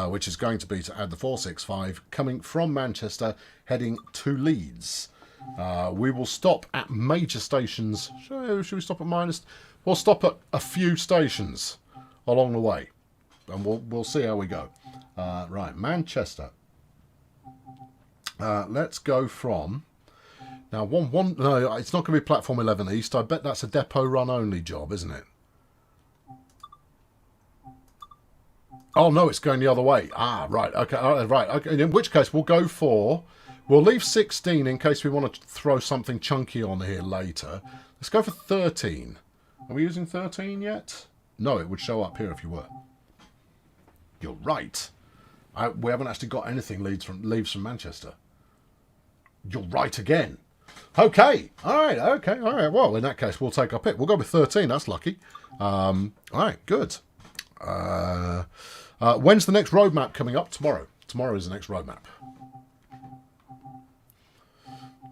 which is going to be to add the 465 coming from Manchester, heading to Leeds. We will stop at major stations. Should we stop at minus? We'll stop at a few stations along the way, and we'll see how we go. Right, Manchester. Let's go from now. No, it's not going to be platform 11 East. I bet that's a depot run only job, isn't it? Oh no, it's going the other way. Ah, right. Okay, right. Okay. In which case, we'll go for. We'll leave 16 in case we want to throw something chunky on here later. Let's go for 13. Are we using 13 yet? No, it would show up here if you were. You're right. We haven't actually got anything leaves from Manchester. You're right again. Okay. All right. Okay. All right. Well, in that case, we'll take our pick. We'll go with 13. That's lucky. All right. Good. When's the next roadmap coming up? Tomorrow. Tomorrow is the next roadmap.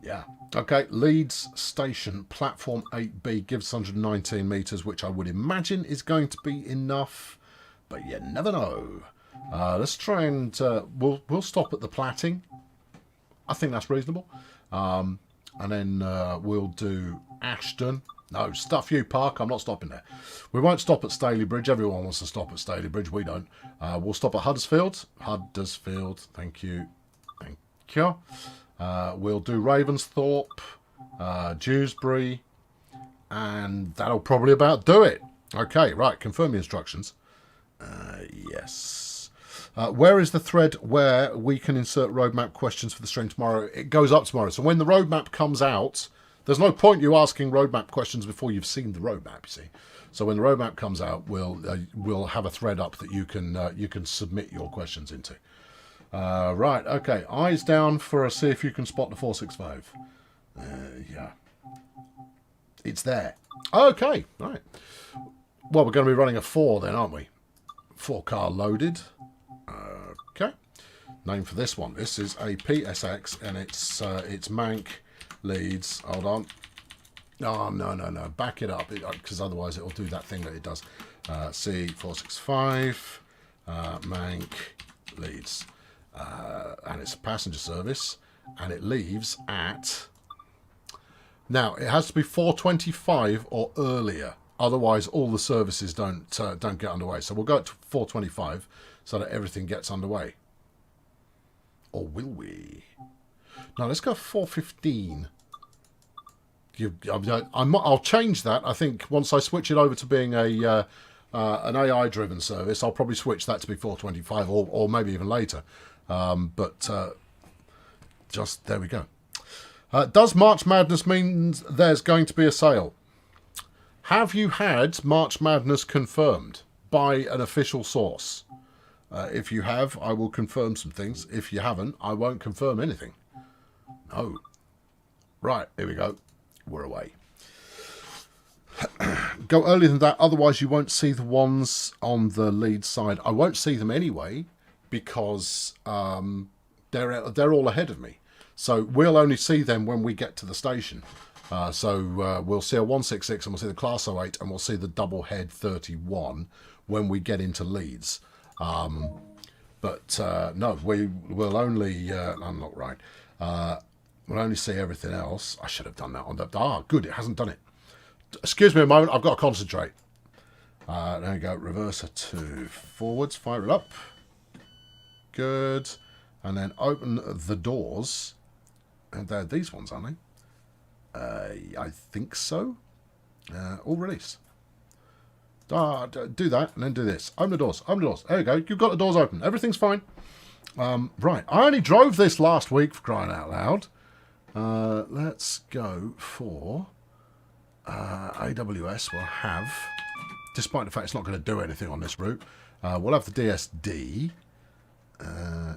Yeah. Okay. Leeds Station, platform 8B, gives 119 metres, which I would imagine is going to be enough, but you never know. Let's try and we'll stop at the platting. I think that's reasonable. And then we'll do Ashton. No, stuff you, Park. I'm not stopping there. We won't stop at Staley Bridge. Everyone wants to stop at Staley Bridge. We don't. We'll stop at Huddersfield. Huddersfield. Thank you. Thank you. We'll do Ravensthorpe, Dewsbury, and that'll probably about do it. Okay, right. Confirm the instructions. Yes. Where is the thread where we can insert roadmap questions for the stream tomorrow? It goes up tomorrow. So when the roadmap comes out, there's no point you asking roadmap questions before you've seen the roadmap, you see. So when the roadmap comes out, we'll have a thread up that you can submit your questions into. Right, okay. Eyes down for see if you can spot the 465. Yeah. It's there. Okay, right. Well, we're going to be running a 4 then, aren't we? 4 car loaded. Okay. Name for this one. This is a PSX, and it's Manc Leeds. Hold on. Oh, no. Back it up, because otherwise it'll do that thing that it does. C465, Manc Leeds. And it's a passenger service, and it leaves at... Now, it has to be 4:25 or earlier. Otherwise, all the services don't get underway. So we'll go to 4:25 so that everything gets underway. Or will we? No, let's go 4:15. I'll change that. I think once I switch it over to being an AI-driven service, I'll probably switch that to be 4:25 or maybe even later. Just there we go. Does March Madness mean there's going to be a sale? Have you had March Madness confirmed by an official source? If you have, I will confirm some things. If you haven't, I won't confirm anything. No. Right, here we go. We're away. Go earlier than that, otherwise you won't see the ones on the lead side. I won't see them anyway, because they're all ahead of me. So we'll only see them when we get to the station. So we'll see a 166 and we'll see the Class 08 and we'll see the double head 31 when we get into Leeds. No, we'll only... I'm not right. We'll only see everything else. I should have done that on the... Ah, good, it hasn't done it. Excuse me a moment, I've got to concentrate. There we go, reverser to forwards, fire it up. Good. And then open the doors. And they're these ones, aren't they? I think so. All release. Do that and then do this. Open the doors. Open the doors. There you go. You've got the doors open. Everything's fine. Right. I only drove this last week, for crying out loud. Let's go for AWS. We'll have, despite the fact it's not going to do anything on this route, we'll have the DSD.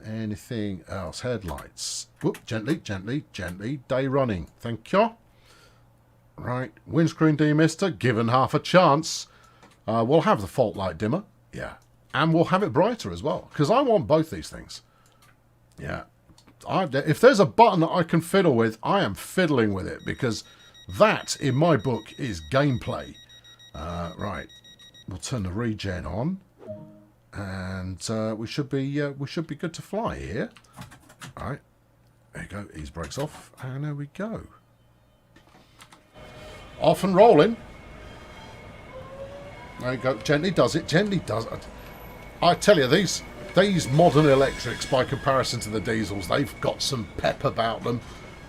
Anything else? Headlights. Whoop, gently, gently, gently. Day running. Thank you. Right. Windscreen demister. Given half a chance. We'll have the fault light dimmer. Yeah. And we'll have it brighter as well. Because I want both these things. Yeah. If there's a button that I can fiddle with, I am fiddling with it. Because that, in my book, is gameplay. Right. We'll turn the regen on. And we should be good to fly here. All right. There you go. Ease brakes off. And there we go. Off and rolling. There you go. Gently does it. Gently does it. I tell you, these modern electrics, by comparison to the diesels, they've got some pep about them.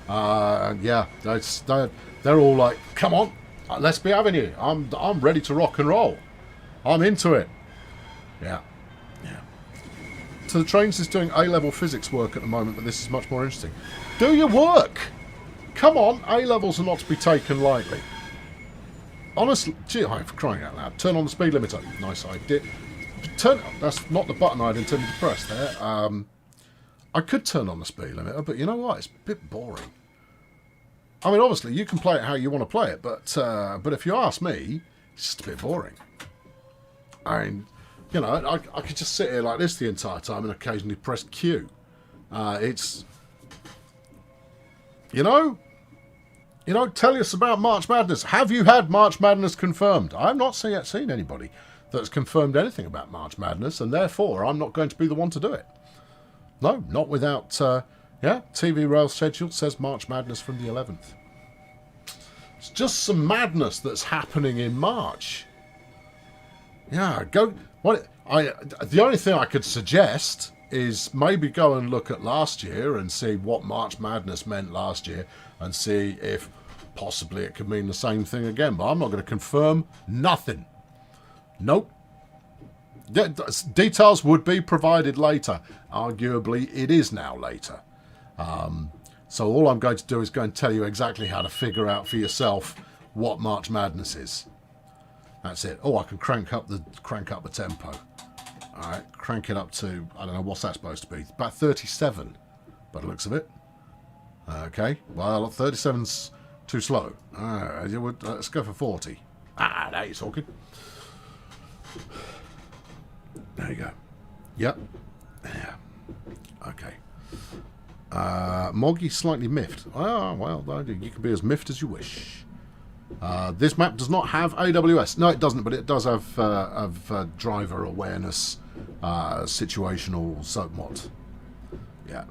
Yeah, they're all like, come on, let's be having you. I'm ready to rock and roll. I'm into it. Yeah, yeah. So the Trains is doing A-level physics work at the moment, but this is much more interesting. Do your work. Come on, A-levels are not to be taken lightly. Honestly, gee, I'm crying out loud. Turn on the speed limiter. Nice idea. That's not the button I'd intended to press there. I could turn on the speed limiter, but you know what? It's a bit boring. I mean, obviously, you can play it how you want to play it, but if you ask me, it's just a bit boring. I mean, you know, I could just sit here like this the entire time and occasionally press Q. It's... You know, tell us about March Madness. Have you had March Madness confirmed? I've not yet seen anybody that's confirmed anything about March Madness, and therefore I'm not going to be the one to do it. No, not without, yeah, TV Rail schedule says March Madness from the 11th. It's just some madness that's happening in March. Yeah, the only thing I could suggest is maybe go and look at last year and see what March Madness meant last year and see if possibly it could mean the same thing again. But I'm not going to confirm nothing. Nope. Details would be provided later. Arguably, it is now later. So all I'm going to do is go and tell you exactly how to figure out for yourself what March Madness is. That's it. Oh, I can crank up the tempo. All right, crank it up to, I don't know, what's that supposed to be? About 37, by the looks of it. Okay, well, 37's too slow. Let's go for 40. Now you're talking. There you go. Yep. Yeah. Okay. Moggy slightly miffed. Oh, well, you can be as miffed as you wish. This map does not have AWS. No, it doesn't, but it does have driver awareness, situational somewhat. Yeah.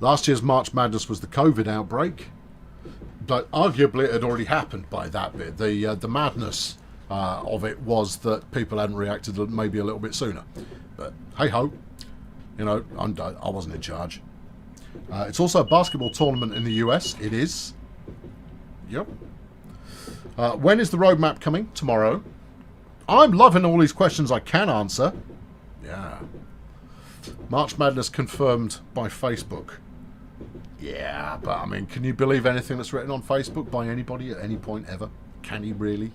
Last year's March Madness was the COVID outbreak, but arguably it had already happened by that bit. The madness of it was that people hadn't reacted maybe a little bit sooner. But hey-ho, you know, I wasn't in charge. It's also a basketball tournament in the US. It is. Yep. When is the roadmap coming? Tomorrow. I'm loving all these questions I can answer. Yeah. March Madness confirmed by Facebook. Yeah, but I mean, can you believe anything that's written on Facebook by anybody at any point ever? Can you really?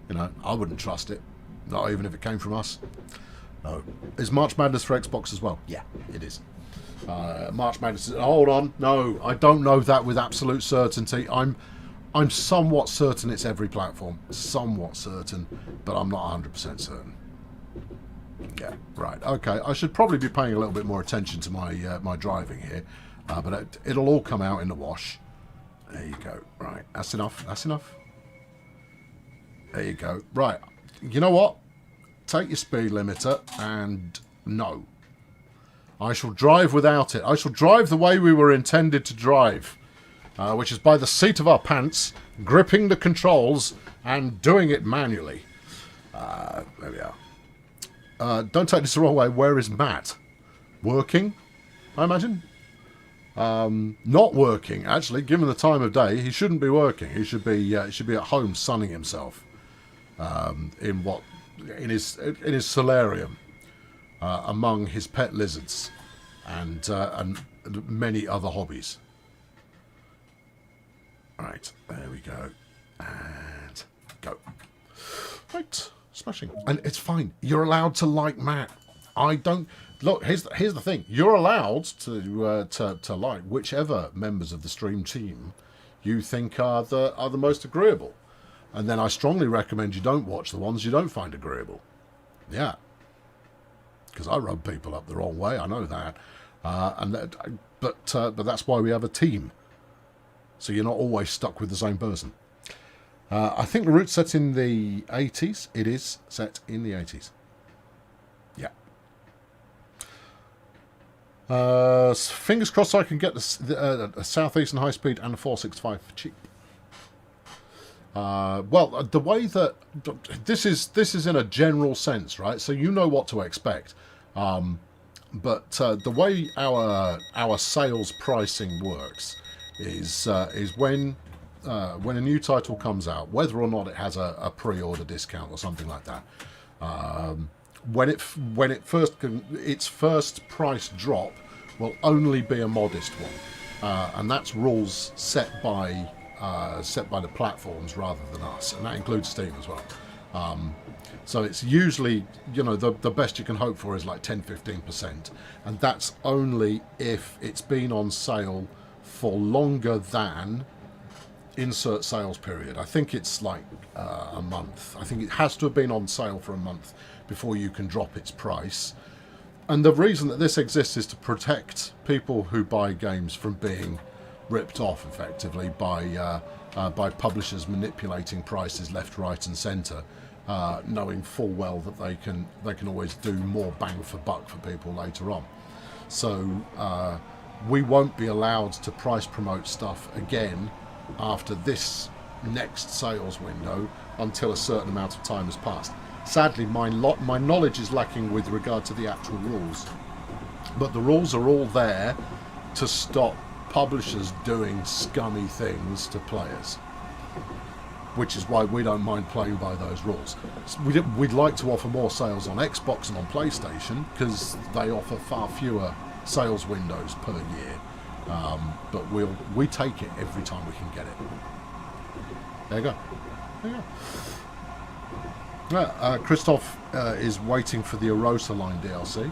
You know, I wouldn't trust it. Not even if it came from us. No. Is March Madness for Xbox as well? Yeah, it is. March Madness. Hold on. No, I don't know that with absolute certainty. I'm somewhat certain it's every platform. Somewhat certain, but I'm not 100% certain. Yeah, right. Okay, I should probably be paying a little bit more attention to my driving here, but it'll all come out in the wash. There you go. Right, that's enough. That's enough. There you go. Right, you know what? Take your speed limiter and no. I shall drive without it. I shall drive the way we were intended to drive, which is by the seat of our pants, gripping the controls and doing it manually. There we are. Don't take this the wrong way. Where is Matt? Working, I imagine? Not working, actually. Given the time of day, he shouldn't be working. He should be at home sunning himself in his solarium among his pet lizards and many other hobbies. Right, there we go, and go. Right. Smashing. And it's fine. You're allowed to like Matt. I don't... Look, here's the thing. You're allowed to like whichever members of the stream team you think are the most agreeable. And then I strongly recommend you don't watch the ones you don't find agreeable. Yeah. Because I rub people up the wrong way, I know that. But that's why we have a team. So you're not always stuck with the same person. I think the route's set in the 80s. It is set in the 80s. Yeah. Fingers crossed I can get a Southeastern high speed and a 465 for cheap. Well, the way that this is in a general sense, right? So you know what to expect. But the way our sales pricing works is when a new title comes out, whether or not it has a pre-order discount or something like that, when its first price drop will only be a modest one, and that's rules set by the platforms rather than us, and that includes Steam as well. So it's usually, the best you can hope for is like 10-15%, and that's only if it's been on sale for longer than insert sales period. I think it's like a month. I think it has to have been on sale for a month before you can drop its price. And the reason that this exists is to protect people who buy games from being ripped off effectively by publishers manipulating prices left, right and centre, knowing full well that they can always do more bang for buck for people later on. So we won't be allowed to price promote stuff again after this next sales window until a certain amount of time has passed. Sadly, my knowledge is lacking with regard to the actual rules, but the rules are all there to stop publishers doing scummy things to players, which is why we don't mind playing by those rules. We'd like to offer more sales on Xbox and on PlayStation because they offer far fewer sales windows per year, but we take it every time we can get it. There you go. There you go. Christoph is waiting for the Erosa Line DLC.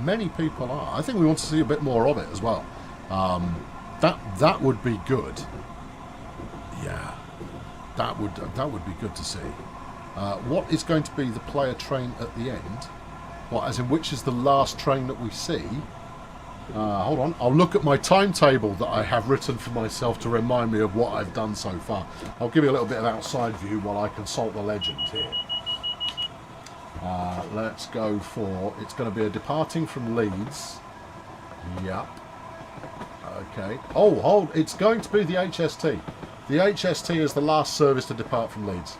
Many people are. I think we want to see a bit more of it as well. That would be good. Yeah, that would be good to see. What is going to be the player train at the end? What, as in which is the last train that we see? Hold on, I'll look at my timetable that I have written for myself to remind me of what I've done so far. I'll give you a little bit of outside view while I consult the legend here. Let's go for, it's going to be a departing from Leeds. Yep. Okay. Oh, hold, it's going to be the HST. The HST is the last service to depart from Leeds.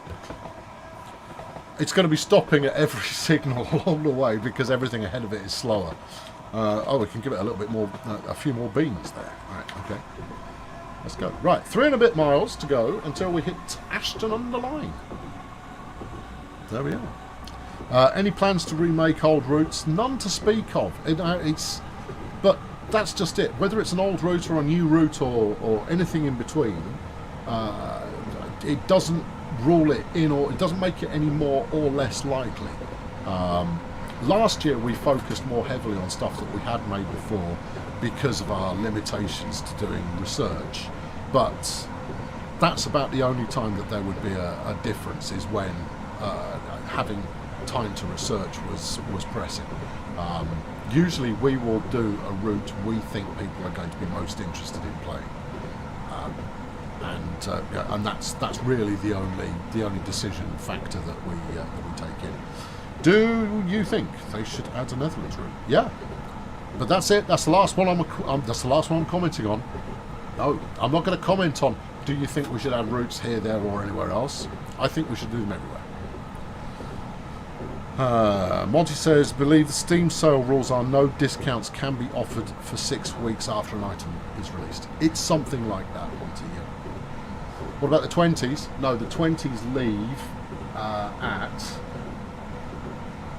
It's going to be stopping at every signal along the way because everything ahead of it is slower. We can give it a little bit more, a few more beans there. Right, okay. Let's go. Right, 3 and a bit miles to go until we hit Ashton-under-Lyne. There we are. Any plans to remake old routes? None to speak of. But that's just it. Whether it's an old route or a new route or anything in between, it doesn't rule it in, or it doesn't make it any more or less likely. Last year we focused more heavily on stuff that we had made before because of our limitations to doing research, but that's about the only time that there would be a difference, is when having time to research was pressing. Usually we will do a route we think people are going to be most interested in playing, and that's really the only decision factor that we take in. Do you think they should add a Netherlands route? Yeah, but that's it. That's the last one that's the last one I'm commenting on. No, I'm not going to comment on. Do you think we should add routes here, there, or anywhere else? I think we should do them everywhere. Monty says, believe the Steam sale rules are no discounts can be offered for 6 weeks after an item is released. It's something like that, Monty. Yeah. What about the 20s? No, the 20s leave at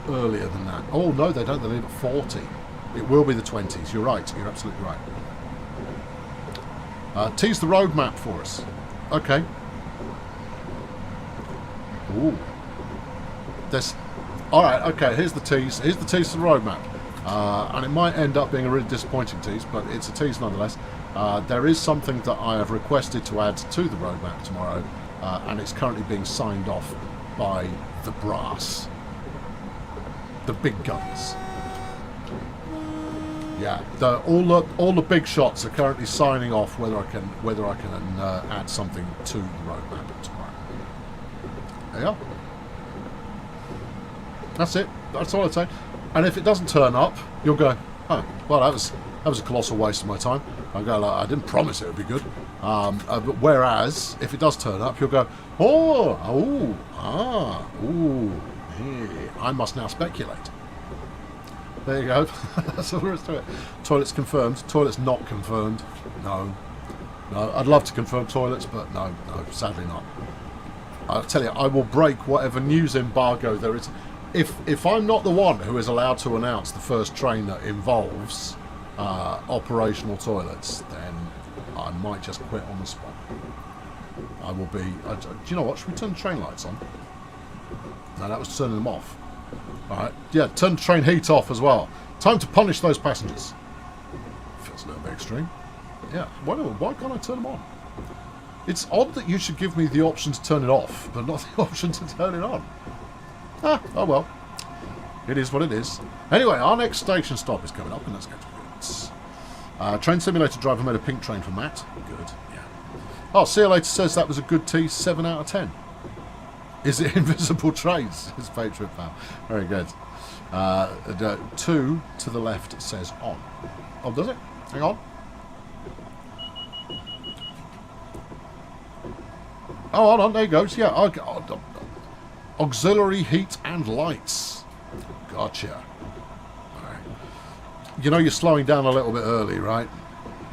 earlier than that. Oh no, they don't. They leave at 40. It will be the 20s. You're right. You're absolutely right. Tease the roadmap for us. Okay. Ooh. This. All right. Okay. Here's the tease. Here's the tease to the roadmap. And it might end up being a really disappointing tease, but it's a tease nonetheless. There is something that I have requested to add to the roadmap tomorrow, and it's currently being signed off by the brass, the big guns. Yeah, all the big shots are currently signing off whether I can add something to the roadmap tomorrow. There you are. That's it. That's all I'd say. And if it doesn't turn up, you'll go, oh, well, that was a colossal waste of my time. I go, like, I didn't promise it would be good. But whereas if it does turn up, you'll go, hey, I must now speculate. There you go. That's all there is to it. Toilet's confirmed. Toilet's not confirmed. No. I'd love to confirm toilets, but no, sadly not. I'll tell you, I will break whatever news embargo there is. If I'm not the one who is allowed to announce the first train that involves operational toilets, then I might just quit on the spot. I will be... do you know what? Should we turn the train lights on? No, that was turning them off. Alright, yeah, turn the train heat off as well. Time to punish those passengers. Feels a little bit extreme. Yeah, why can't I turn them on? It's odd that you should give me the option to turn it off, but not the option to turn it on. Oh well. It is what it is. Anyway, our next station stop is coming up, and let's go to it. Train Simulator driver made a pink train for Matt. Good, yeah. Oh, See You Later says that was a good tea, 7 out of 10. Is it invisible trains? It's Patriot Pal. Very good. 2 to the left says on. Oh, does it? Hang on. Oh, hold on. There he goes. Yeah. Auxiliary heat and lights. Gotcha. All right. You know you're slowing down a little bit early, right?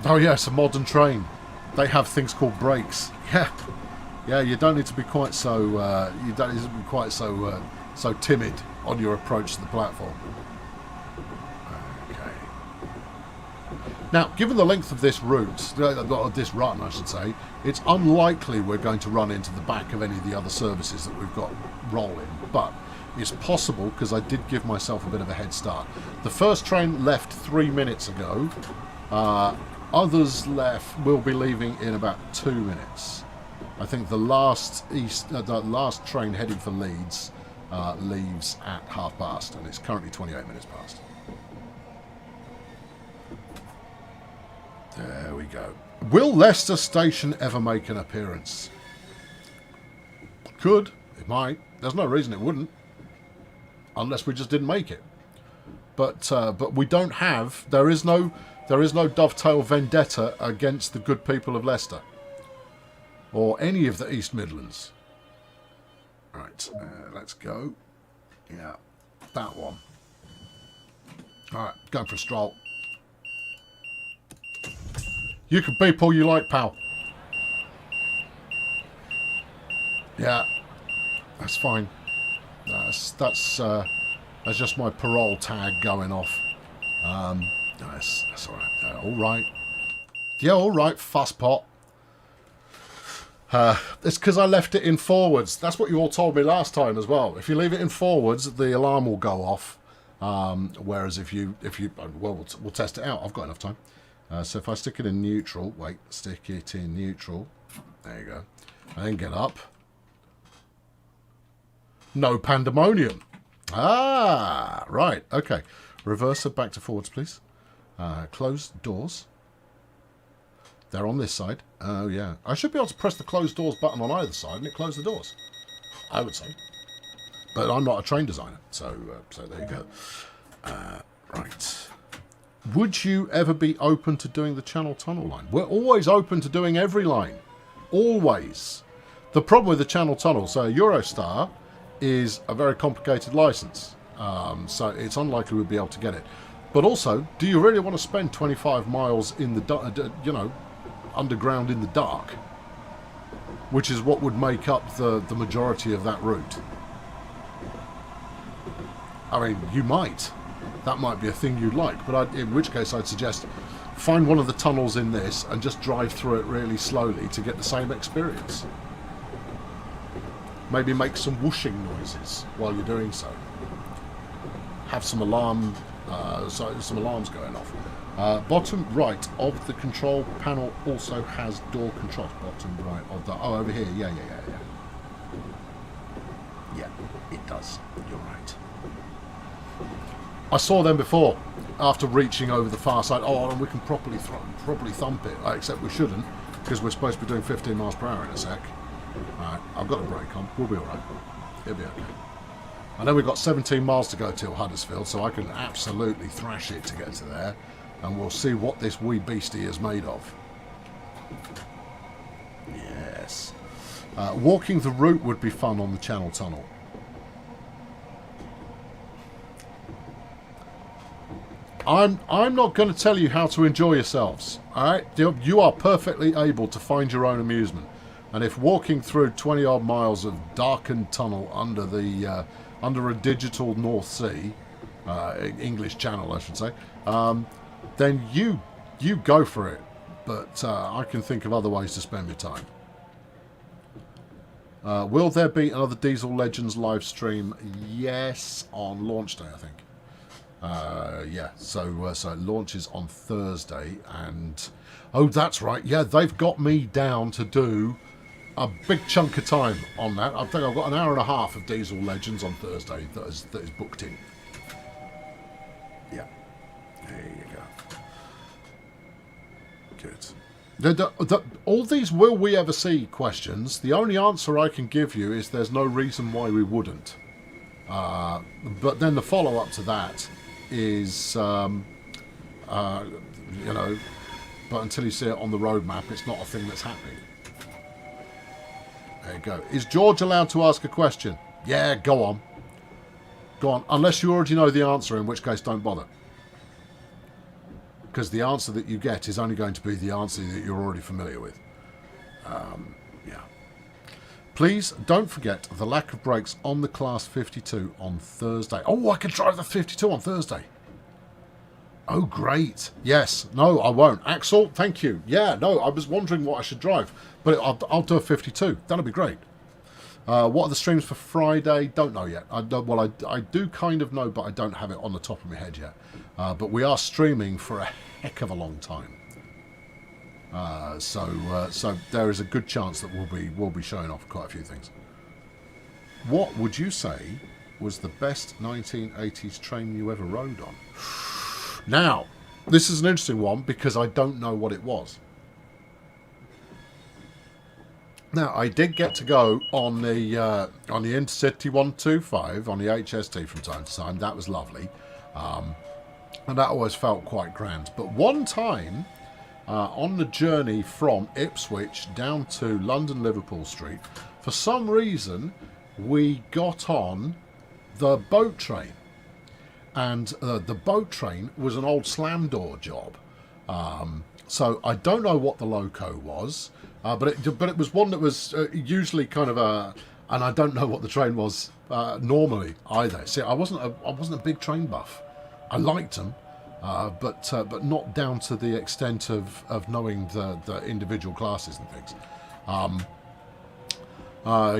Oh, yeah. It's a modern train. They have things called brakes. Yeah. Yeah, you don't need to be quite so so timid on your approach to the platform. Okay. Now, given the length of this route, this run, I should say, it's unlikely we're going to run into the back of any of the other services that we've got rolling, but it's possible because I did give myself a bit of a head start. The first train left 3 minutes ago. Others will be leaving in about 2 minutes. I think the last train heading for Leeds leaves at past, and it's currently 28 minutes past. There we go. Will Leicester Station ever make an appearance? Could. It might. There's no reason it wouldn't, unless we just didn't make it. But we don't have. There is no dovetail vendetta against the good people of Leicester. Or any of the East Midlands. Right, let's go. Yeah, that one. Alright, going for a stroll. You can beep all you like, pal. Yeah, that's fine. That's just my parole tag going off. That's alright. Alright. Yeah, alright, fusspot. It's because I left it in forwards. That's what you all told me last time as well. If you leave it in forwards, the alarm will go off. Whereas if you we'll test it out. I've got enough time. So if I stick it in neutral, stick it in neutral. There you go. And then get up. No pandemonium. Ah, right. Okay. Reverser back to forwards, please. Close doors. They're on this side. Oh, yeah. I should be able to press the close doors button on either side and it closes the doors. I would say. But I'm not a train designer. So there you go. Right. Would you ever be open to doing the Channel Tunnel line? We're always open to doing every line. Always. The problem with the Channel Tunnel, so Eurostar is a very complicated license. So it's unlikely we'll be able to get it. But also, do you really want to spend 25 miles in the, underground in the dark, which is what would make up the majority of that route? I mean, you might. That might be a thing you'd like, but in which case I'd suggest find one of the tunnels in this and just drive through it really slowly to get the same experience. Maybe make some whooshing noises while you're doing so. Have some alarms going off. Bottom right of the control panel also has door controls. Bottom right of the... Oh, over here. Yeah. Yeah, it does. You're right. I saw them before, after reaching over the far side. Oh, and we can properly thump it. Except we shouldn't, because we're supposed to be doing 15 miles per hour in a sec. Alright, I've got a brake on. We'll be alright. It'll be okay. I know we've got 17 miles to go till Huddersfield, so I can absolutely thrash it to get to there. And we'll see what this wee beastie is made of. Yes. Walking the route would be fun on the Channel Tunnel. I'm not going to tell you how to enjoy yourselves. Alright? You are perfectly able to find your own amusement. And if walking through 20 odd miles of darkened tunnel under the under a digital North Sea, English Channel I should say, then you go for it. But I can think of other ways to spend your time. Will there be another Diesel Legends live stream? Yes, on launch day I think. Yeah, so it launches on Thursday, and oh, that's right. Yeah, they've got me down to do a big chunk of time on that. I think I've got an hour and a half of Diesel Legends on Thursday that is booked in. Yeah, there you go. Good. All these will we ever see questions. The only answer I can give you is there's no reason why we wouldn't. But then the follow up to that is, you know, but until you see it on the roadmap, it's not a thing that's happening. There you go. Is George allowed to ask a question? Yeah, go on. Go on. Unless you already know the answer, in which case don't bother. Because the answer that you get is only going to be the answer that you're already familiar with. Yeah. Please don't forget the lack of brakes on the Class 52 on Thursday. Oh, I can drive the 52 on Thursday. Oh, great. Yes. No, I won't. Axel, thank you. Yeah, no, I was wondering what I should drive. But I'll do a 52. That'll be great. What are the streams for Friday? Don't know yet. I do kind of know, but I don't have it on the top of my head yet. But we are streaming for a heck of a long time. So there is a good chance that we'll be showing off quite a few things. What would you say was the best 1980s train you ever rode on? Now, this is an interesting one because I don't know what it was. Now, I did get to go on the Intercity 125 on the HST from time to time. That was lovely, and that always felt quite grand. But one time, on the journey from Ipswich down to London Liverpool Street, for some reason we got on the boat train, and the boat train was an old slam door job. So I don't know what the loco was, but it was one that was usually kind of a, and I don't know what the train was normally either. See, I wasn't a big train buff. I liked them. But not down to the extent of knowing the individual classes and things.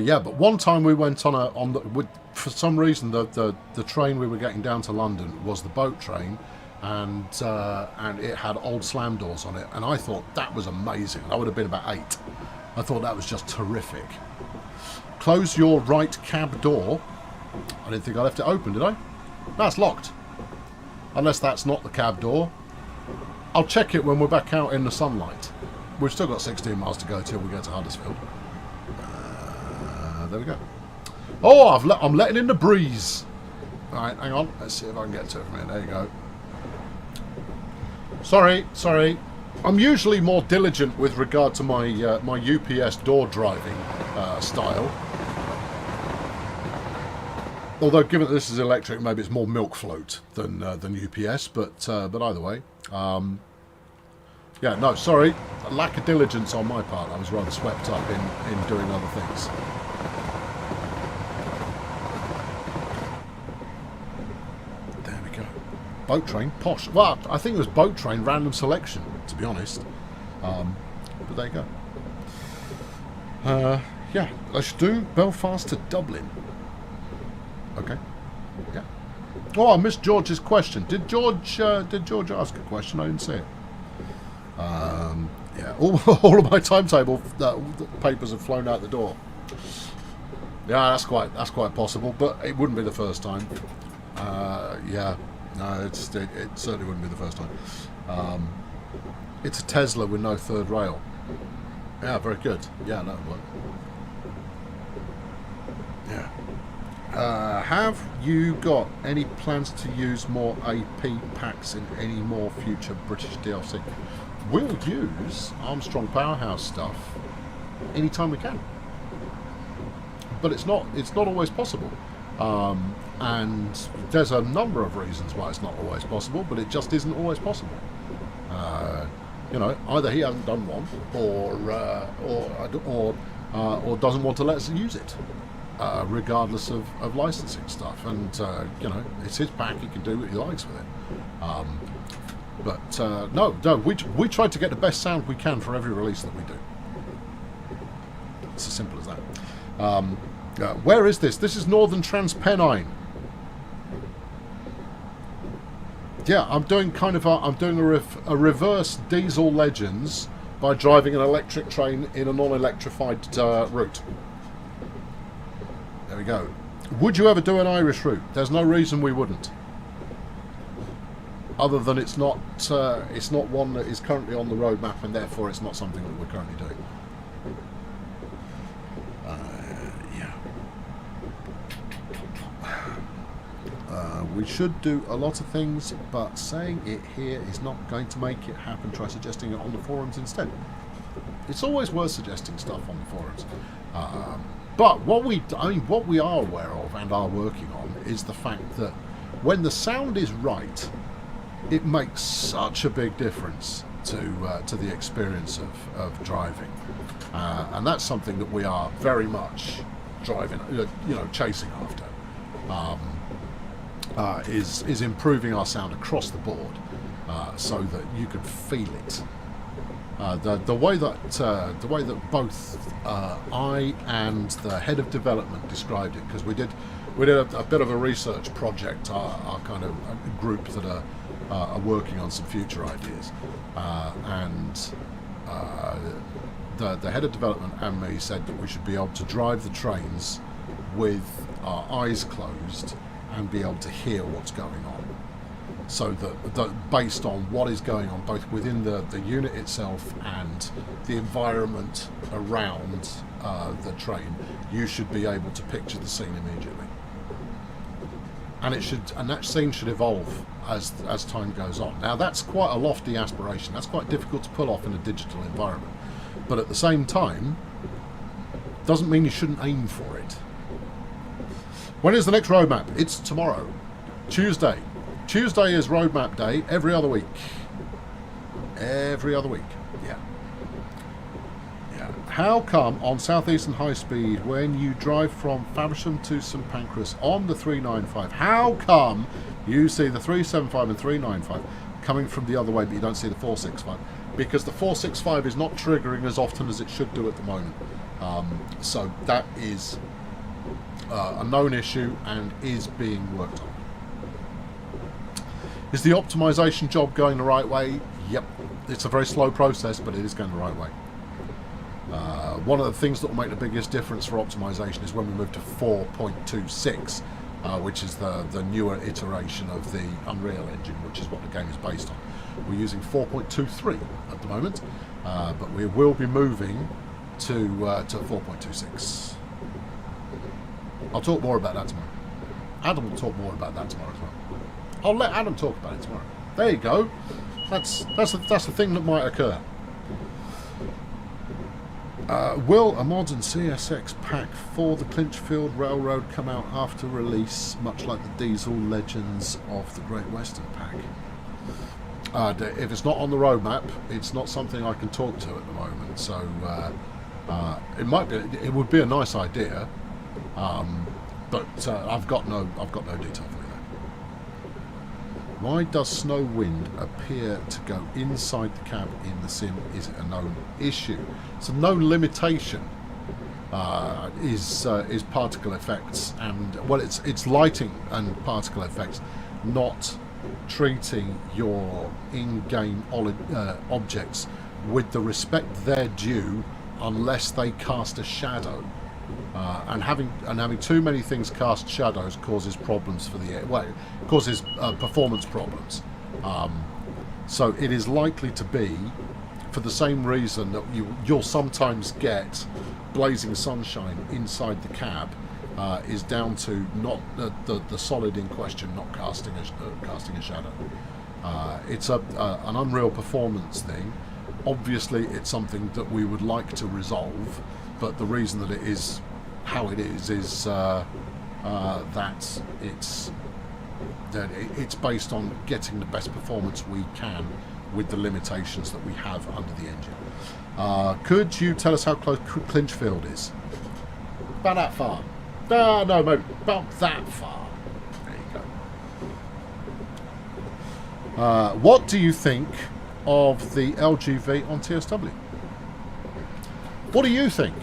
Yeah, but one time we went for some reason the train we were getting down to London was the boat train, and it had old slam doors on it, and I thought that was amazing. I would have been about 8. I thought that was just terrific. Close your right cab door. I didn't think I left it open, did I? No, it's locked. Unless that's not the cab door. I'll check it when we're back out in the sunlight. We've still got 16 miles to go till we get to Huddersfield. There we go. Oh, I'm letting in the breeze. Alright, hang on. Let's see if I can get to it from here. There you go. Sorry. I'm usually more diligent with regard to my my UPS door driving style. Although, given that this is electric, maybe it's more milk float than UPS. But either way, yeah. No, sorry, a lack of diligence on my part. I was rather swept up in doing other things. There we go. Boat train, posh. Well, I think it was boat train random selection, to be honest. But there you go. Yeah, let's do Belfast to Dublin. Okay. Yeah. Oh, I missed George's question. Did George ask a question? I didn't see it. Yeah, all of my timetable papers have flown out the door. Yeah, that's quite possible, but it wouldn't be the first time. Yeah, no, it certainly wouldn't be the first time. It's a Tesla with no third rail. Yeah, very good. Yeah, that would work. Yeah. Have you got any plans to use more AP packs in any more future British DLC? We'll use Armstrong Powerhouse stuff anytime we can, but it's not always possible. And there's a number of reasons why it's not always possible, but it just isn't always possible. Either he hasn't done one, or doesn't want to let us use it, regardless of licensing stuff. And it's his pack; he can do what he likes with it. No, we try to get the best sound we can for every release that we do. It's as simple as that. Where is this? This is Northern Transpennine. Yeah, I'm doing a reverse Diesel Legends by driving an electric train in a non-electrified route. There we go. Would you ever do an Irish route? There's no reason we wouldn't. Other than it's not one that is currently on the roadmap, and therefore it's not something that we're currently doing. We should do a lot of things, but saying it here is not going to make it happen. Try suggesting it on the forums instead. It's always worth suggesting stuff on the forums. But what we are aware of and are working on is the fact that when the sound is right, it makes such a big difference to the experience of driving, and that's something that we are very much chasing after. Is improving our sound across the board, so that you can feel it. The way that both I and the head of development described it, because we did a bit of a research project, our kind of group that are working on some future ideas, and the head of development and me said that we should be able to drive the trains with our eyes closed and be able to hear what's going on, so that based on what is going on both within the unit itself and the environment around the train, you should be able to picture the scene immediately. And that scene should evolve as time goes on. Now that's quite a lofty aspiration. That's quite difficult to pull off in a digital environment, but at the same time, doesn't mean you shouldn't aim for it. When is the next roadmap? It's tomorrow, Tuesday. Tuesday is roadmap day every other week. Every other week, yeah. How come on Southeastern High Speed, when you drive from Faversham to St Pancras on the 395, how come you see the 375 and 395 coming from the other way, but you don't see the 465? Because the 465 is not triggering as often as it should do at the moment. So that is a known issue and is being worked on. Is the optimization job going the right way? Yep. It's a very slow process, but it is going the right way. One of the things that will make the biggest difference for optimization is when we move to 4.26, which is the newer iteration of the Unreal Engine, which is what the game is based on. We're using 4.23 at the moment, but we will be moving to 4.26. I'll talk more about that tomorrow. Adam will talk more about that tomorrow as well. I'll let Adam talk about it tomorrow. There you go. That's the thing that might occur. Will a modern CSX pack for the Clinchfield Railroad come out after release, much like the Diesel Legends of the Great Western pack? If it's not on the roadmap, it's not something I can talk to at the moment. So it would be a nice idea. But I've got no detail for you there. Why does snow wind appear to go inside the cab in the sim? Is it a known issue? It's a known limitation. is particle effects, and well, it's lighting and particle effects, not treating your in-game objects with the respect they're due unless they cast a shadow. And having too many things cast shadows causes problems for the well, it causes performance problems. So it is likely to be, for the same reason that you'll sometimes get blazing sunshine inside the cab, is down to not the solid in question not casting a shadow. It's an Unreal Performance thing. Obviously, it's something that we would like to resolve, but the reason that it is how it is that it's based on getting the best performance we can with the limitations that we have under the engine. Could you tell us how close Clinchfield is? About that far. No, maybe about that far. There you go. What do you think of the LGV on TSW? What do you think?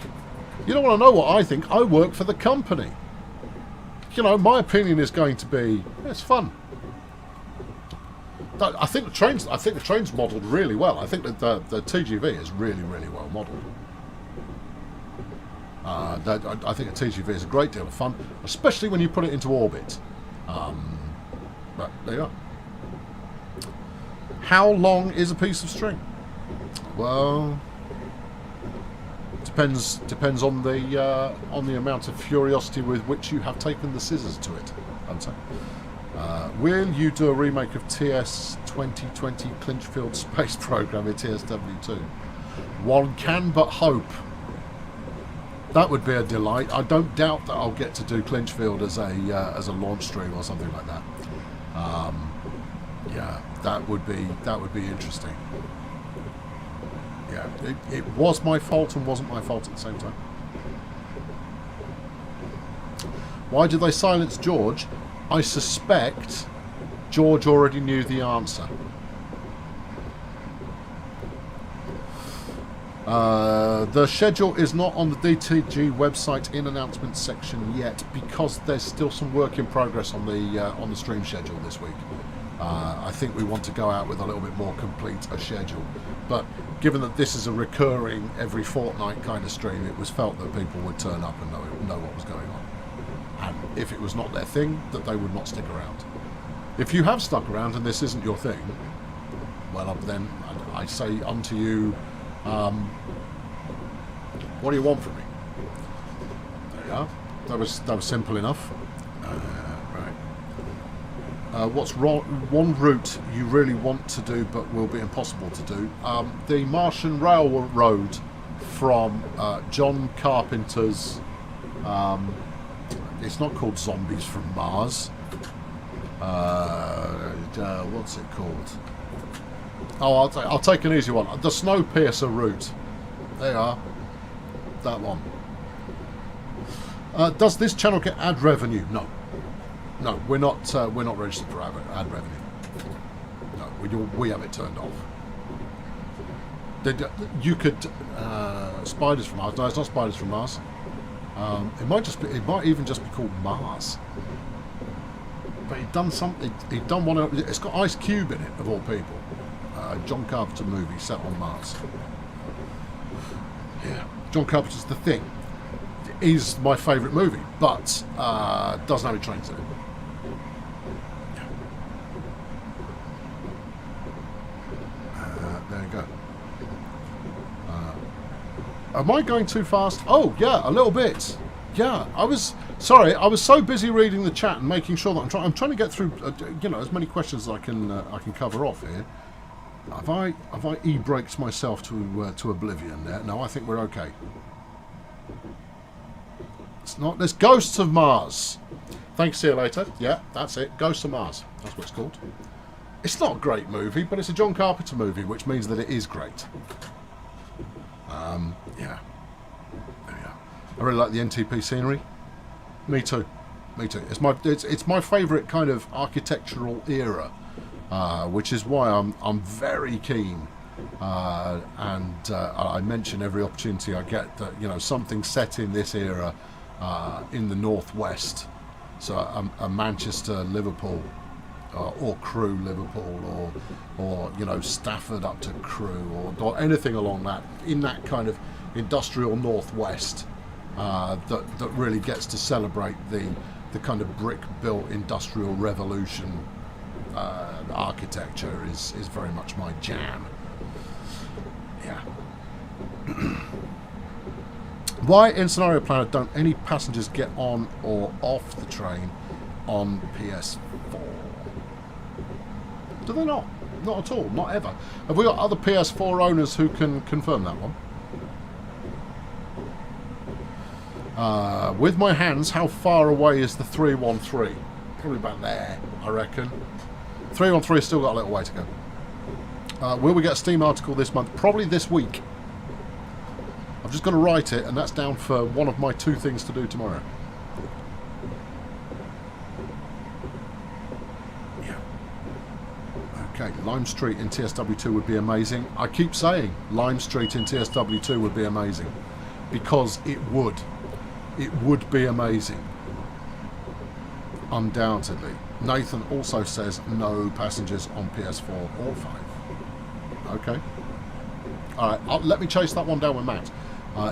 You don't want to know what I think. I work for the company. You know, my opinion is going to be it's fun. I think the train's modelled really well. I think that the TGV is really, really well modelled. I think the TGV is a great deal of fun, especially when you put it into orbit. But there you are. How long is a piece of string? Well, depends on the amount of curiosity with which you have taken the scissors to it, I'd say. Will you do a remake of TS 2020 Clinchfield Space Program in TSW2? One can but hope. That would be a delight. I don't doubt that I'll get to do Clinchfield as a launch stream or something like that. Yeah, that would be interesting. Yeah, it was my fault and wasn't my fault at the same time. Why did they silence George? I suspect George already knew the answer. The schedule is not on the DTG website in announcements section yet because there's still some work in progress on the stream schedule this week. I think we want to go out with a little bit more complete a schedule, but given that this is a recurring every fortnight kind of stream, it was felt that people would turn up and know what was going on, and if it was not their thing, that they would not stick around. If you have stuck around and this isn't your thing, well, then I say unto you, what do you want from me? There you are. That was simple enough. Right. What's one route you really want to do but will be impossible to do? The Martian Railroad from John Carpenter's. It's not called Zombies from Mars. What's it called? Oh, I'll take an easy one. The Snowpiercer route. There you are. That one. Does this channel get ad revenue? No. No, we're not registered for ad revenue. No, we have it turned off. You could Spiders from Mars. No, it's not Spiders from Mars. It might even just be called Mars. But he'd done something. He'd done one. It's got Ice Cube in it, of all people. John Carpenter movie set on Mars. Yeah, John Carpenter's The Thing is my favourite movie, but doesn't have any trains in it. There you go. Am I going too fast? Oh yeah, a little bit. Yeah, I was so busy reading the chat and making sure that I'm trying to get through as many questions as I can cover off here. Have I e-braked myself to oblivion there? No, I think we're okay. It's not. There's Ghosts of Mars. Thanks. See you later. Yeah, that's it. Ghosts of Mars. That's what it's called. It's not a great movie, but it's a John Carpenter movie, which means that it is great. Yeah. There we are. I really like the NTP scenery. Me too. Me too. It's my favourite kind of architectural era. Which is why I'm very keen and I mention every opportunity I get that, you know, something set in this era in the northwest, so a Manchester, Liverpool, or Crewe, Liverpool, or you know, Stafford up to Crewe, or anything along that, in that kind of industrial northwest, that really gets to celebrate the kind of brick-built industrial revolution architecture is very much my jam. Yeah. Why in Scenario Planner don't any passengers get on or off the train on PS4? Do they not? Not at all. Not ever. Have we got other PS4 owners who can confirm that one? With my hands, how far away is the 313? Probably about there, I reckon. 313 has still got a little way to go. Will we get a Steam article this month? Probably this week. I've just got to write it, and that's down for one of my 2 things to do tomorrow. Yeah. Okay, Lime Street in TSW2 would be amazing. I keep saying Lime Street in TSW2 would be amazing, because it would. It would be amazing. Undoubtedly. Nathan also says no passengers on PS4 or 5. Okay. Alright, let me chase that one down with Matt.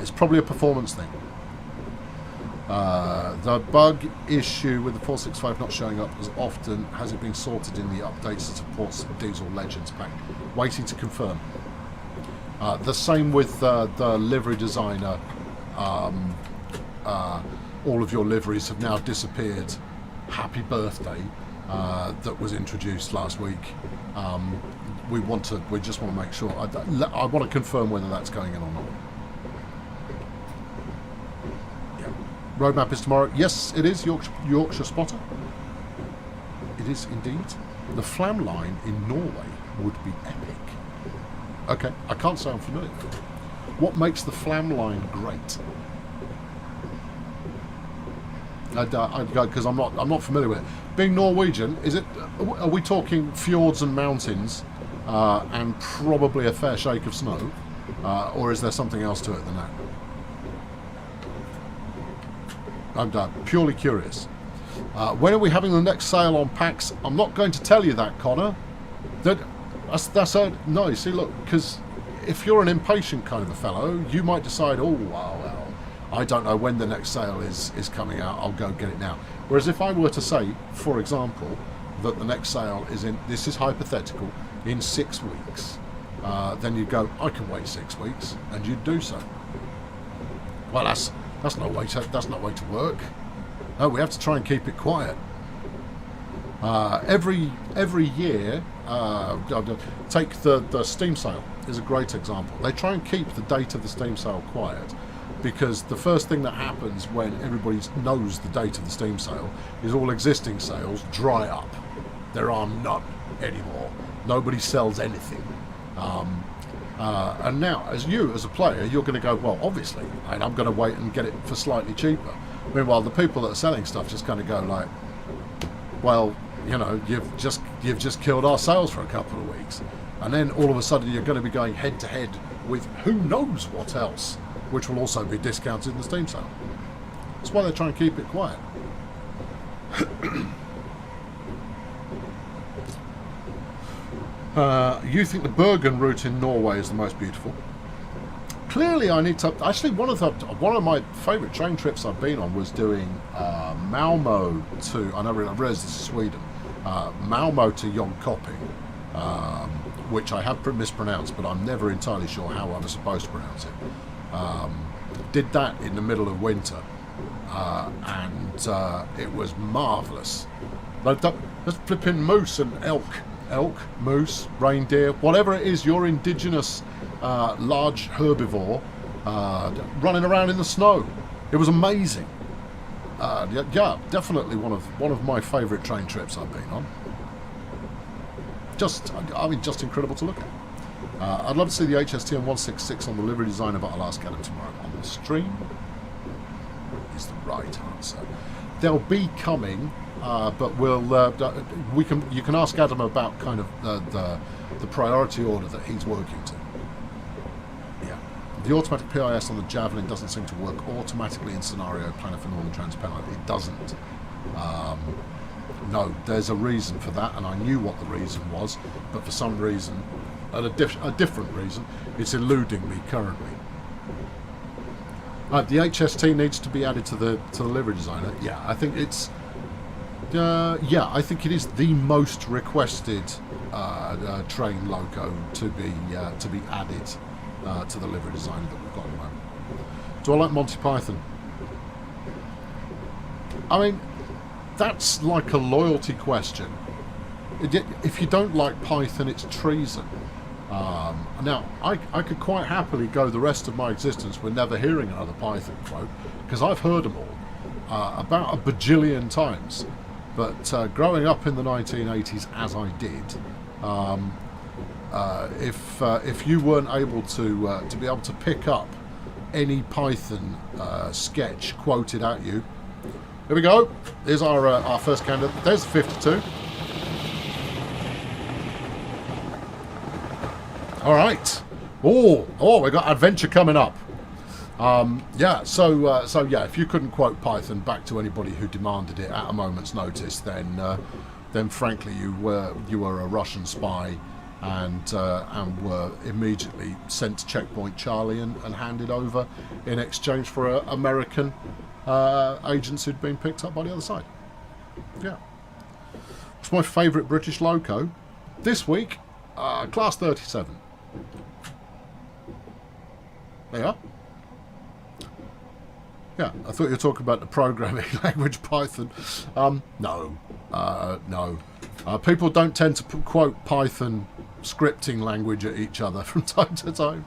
It's probably a performance thing. The bug issue with the 465 not showing up as often, has it been sorted in the updates that supports Diesel Legends pack? Waiting to confirm. The same with the livery designer. All of your liveries have now disappeared. Happy birthday that was introduced last week. We just want to make sure. I want to confirm whether that's going in or not. Yeah. Roadmap is tomorrow. Yes, it is. Yorkshire Spotter. It is indeed. The Flam line in Norway would be epic. Okay, I can't say I'm familiar with it. What makes the Flam line great? Because I'm not familiar with it. Being Norwegian, is it? Are we talking fjords and mountains, and probably a fair shake of snow, or is there something else to it than that? I'm purely curious. When are we having the next sale on packs? I'm not going to tell you that, Connor. That's no. See, look, because if you're an impatient kind of a fellow, you might decide, oh, well, I don't know when the next sale is coming out, I'll go get it now. Whereas if I were to say, for example, that the next sale is in, this is hypothetical, in 6 weeks, then you'd go, I can wait 6 weeks, and you'd do so. Well, that's no way to work. No, we have to try and keep it quiet. Every year, take the Steam sale is a great example. They try and keep the date of the Steam sale quiet, because the first thing that happens when everybody knows the date of the Steam sale is all existing sales dry up. There are none anymore. Nobody sells anything. And now, as a player, you're going to go, well, obviously, and I'm going to wait and get it for slightly cheaper. Meanwhile, the people that are selling stuff just kind of go like, well, you know, you've just killed our sales for a couple of weeks. And then all of a sudden you're going to be going head to head with who knows what else, which will also be discounted in the Steam sale. That's why they try and keep it quiet. You think the Bergen route in Norway is the most beautiful? Clearly, I need to. Actually, one of my favourite train trips I've been on was doing Malmo to. I realised this is Sweden. Malmo to Jönköping, which I have mispronounced, but I'm never entirely sure how I was supposed to pronounce it. Did that in the middle of winter, and it was marvellous. There's flipping moose and elk, moose, reindeer, whatever it is, your indigenous large herbivore running around in the snow. It was amazing. Yeah, definitely one of my favourite train trips I've been on. Just incredible to look at. I'd love to see the HSTM 166 on the livery designer, but I'll ask Adam tomorrow on the stream. Is the right answer. they'll be coming, but you can ask Adam about kind of the priority order that he's working to. Yeah, the automatic PIS on the Javelin doesn't seem to work automatically in scenario planner for normal transparent. It doesn't. No, there's a reason for that, and I knew what the reason was, but for some reason, a different reason, it's eluding me currently. The HST needs to be added to the livery designer. Yeah, I think it's. I think it is the most requested train logo to be added to the livery designer that we've got at the moment. Do I like Monty Python? I mean, that's like a loyalty question. If you don't like Python, it's treason. Now, I could quite happily go the rest of my existence with never hearing another Python quote, because I've heard them all about a bajillion times. But growing up in the 1980s, as I did, if you weren't able to be able to pick up any Python sketch quoted at you, here we go. Here's our first candidate. There's the 52. All right. Oh, we got adventure coming up. So if you couldn't quote Python back to anybody who demanded it at a moment's notice, then frankly you were a Russian spy, and were immediately sent to Checkpoint Charlie and handed over in exchange for American agents who'd been picked up by the other side. Yeah. What's my favourite British loco this week? Class 37. There you are. Yeah, I thought you were talking about the programming language Python. No. People don't tend to quote Python scripting language at each other from time to time.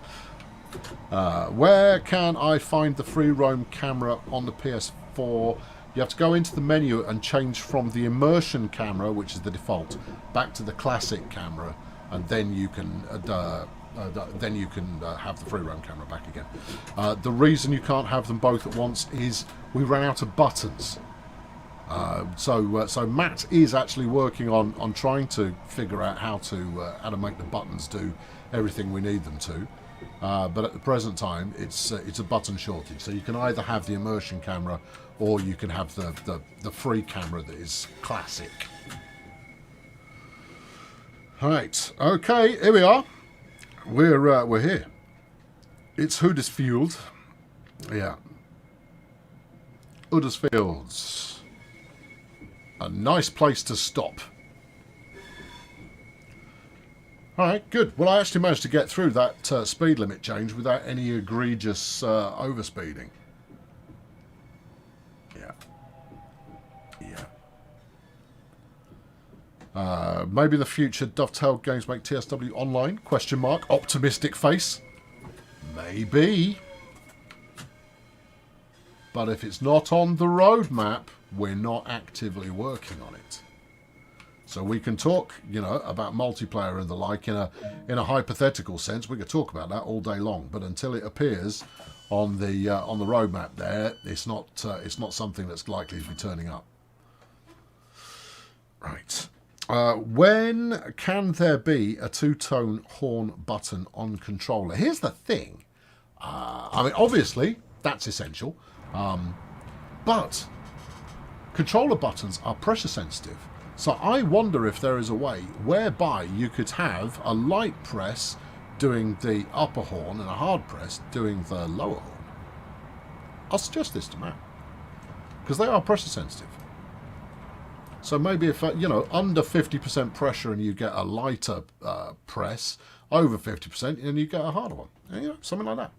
Where can I find the free roam camera on the PS4? You have to go into the menu and change from the immersion camera, which is the default, back to the classic camera, and then you can have the free roam camera back again. The reason you can't have them both at once is we ran out of buttons. So Matt is actually working on trying to figure out how to make the buttons do everything we need them to. But at the present time, it's a button shortage. So you can either have the immersion camera, or you can have the free camera that is classic. Right. Okay. Here we are. We're here. It's Huddersfield. Yeah. Huddersfield's a nice place to stop. Alright, good. Well, I actually managed to get through that speed limit change without any egregious overspeeding. Yeah. Maybe in the future Dovetail Games make TSW online? Question mark. Optimistic face. Maybe. But if it's not on the roadmap, we're not actively working on it. So we can talk, about multiplayer and the like in a hypothetical sense. We could talk about that all day long, but until it appears on the roadmap, there, it's not something that's likely to be turning up. Right. When can there be a two-tone horn button on controller? Here's the thing. Obviously that's essential, but controller buttons are pressure sensitive. So I wonder if there is a way whereby you could have a light press doing the upper horn and a hard press doing the lower horn. I'll suggest this to Matt, because they are pressure sensitive. So maybe if, under 50% pressure and you get a lighter press, over 50% and you get a harder one. Something like that.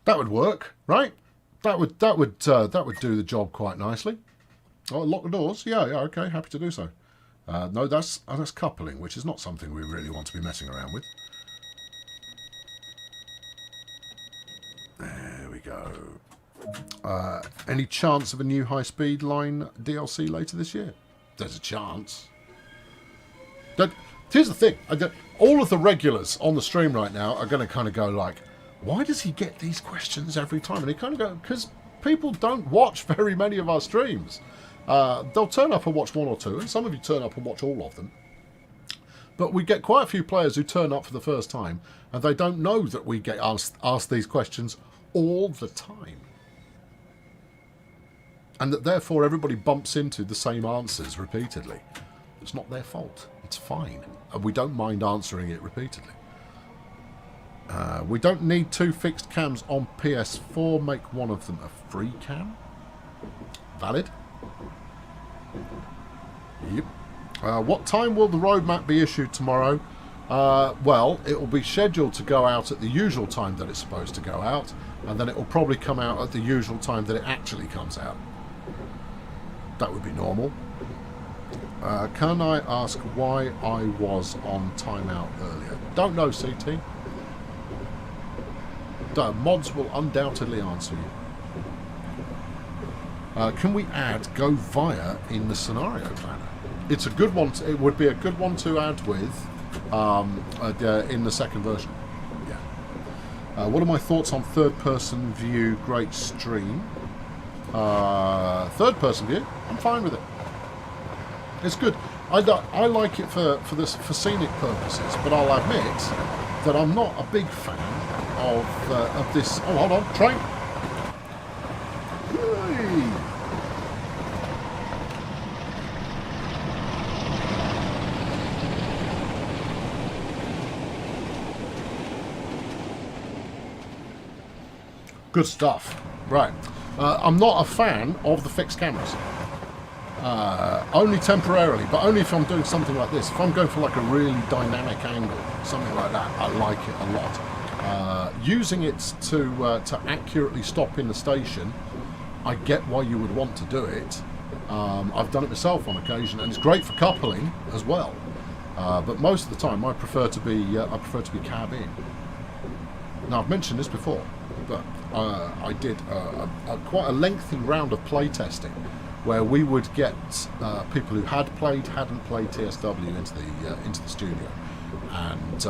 That would work, right? That would do the job quite nicely. Oh, lock the doors? Yeah, okay, happy to do so. No, that's coupling, which is not something we really want to be messing around with. There we go. Any chance of a new high-speed line DLC later this year? There's a chance. Here's the thing. All of the regulars on the stream right now are going to kind of go like, why does he get these questions every time? And he kind of go, because people don't watch very many of our streams. They'll turn up and watch one or two, and some of you turn up and watch all of them. But we get quite a few players who turn up for the first time, and they don't know that we get asked these questions all the time. And that therefore everybody bumps into the same answers repeatedly. It's not their fault. It's fine. And we don't mind answering it repeatedly. We don't need 2 fixed cams on PS4. Make one of them a free cam. Valid. Yep. What time will the roadmap be issued tomorrow? Well, it will be scheduled to go out at the usual time that it's supposed to go out, and then it will probably come out at the usual time that it actually comes out. That would be normal. Can I ask why I was on timeout earlier? Don't know, CT. The mods will undoubtedly answer you. Can we add Go Via in the scenario planner? It's a good one. It would be a good one to add with in the second version. Yeah. What are my thoughts on third-person view? Great stream. Third-person view. I'm fine with it. It's good. I like it for scenic purposes, but I'll admit that I'm not a big fan of this. Oh, hold on, train. Hey. Good stuff. Right. I'm not a fan of the fixed cameras. Only temporarily, but only if I'm doing something like this. If I'm going for like a really dynamic angle, something like that, I like it a lot. Using it to accurately stop in the station, I get why you would want to do it. I've done it myself on occasion, and it's great for coupling as well. But most of the time, I prefer to be cab in. Now, I've mentioned this before, but I did quite a lengthy round of play testing, where we would get people who hadn't played TSW into the studio, and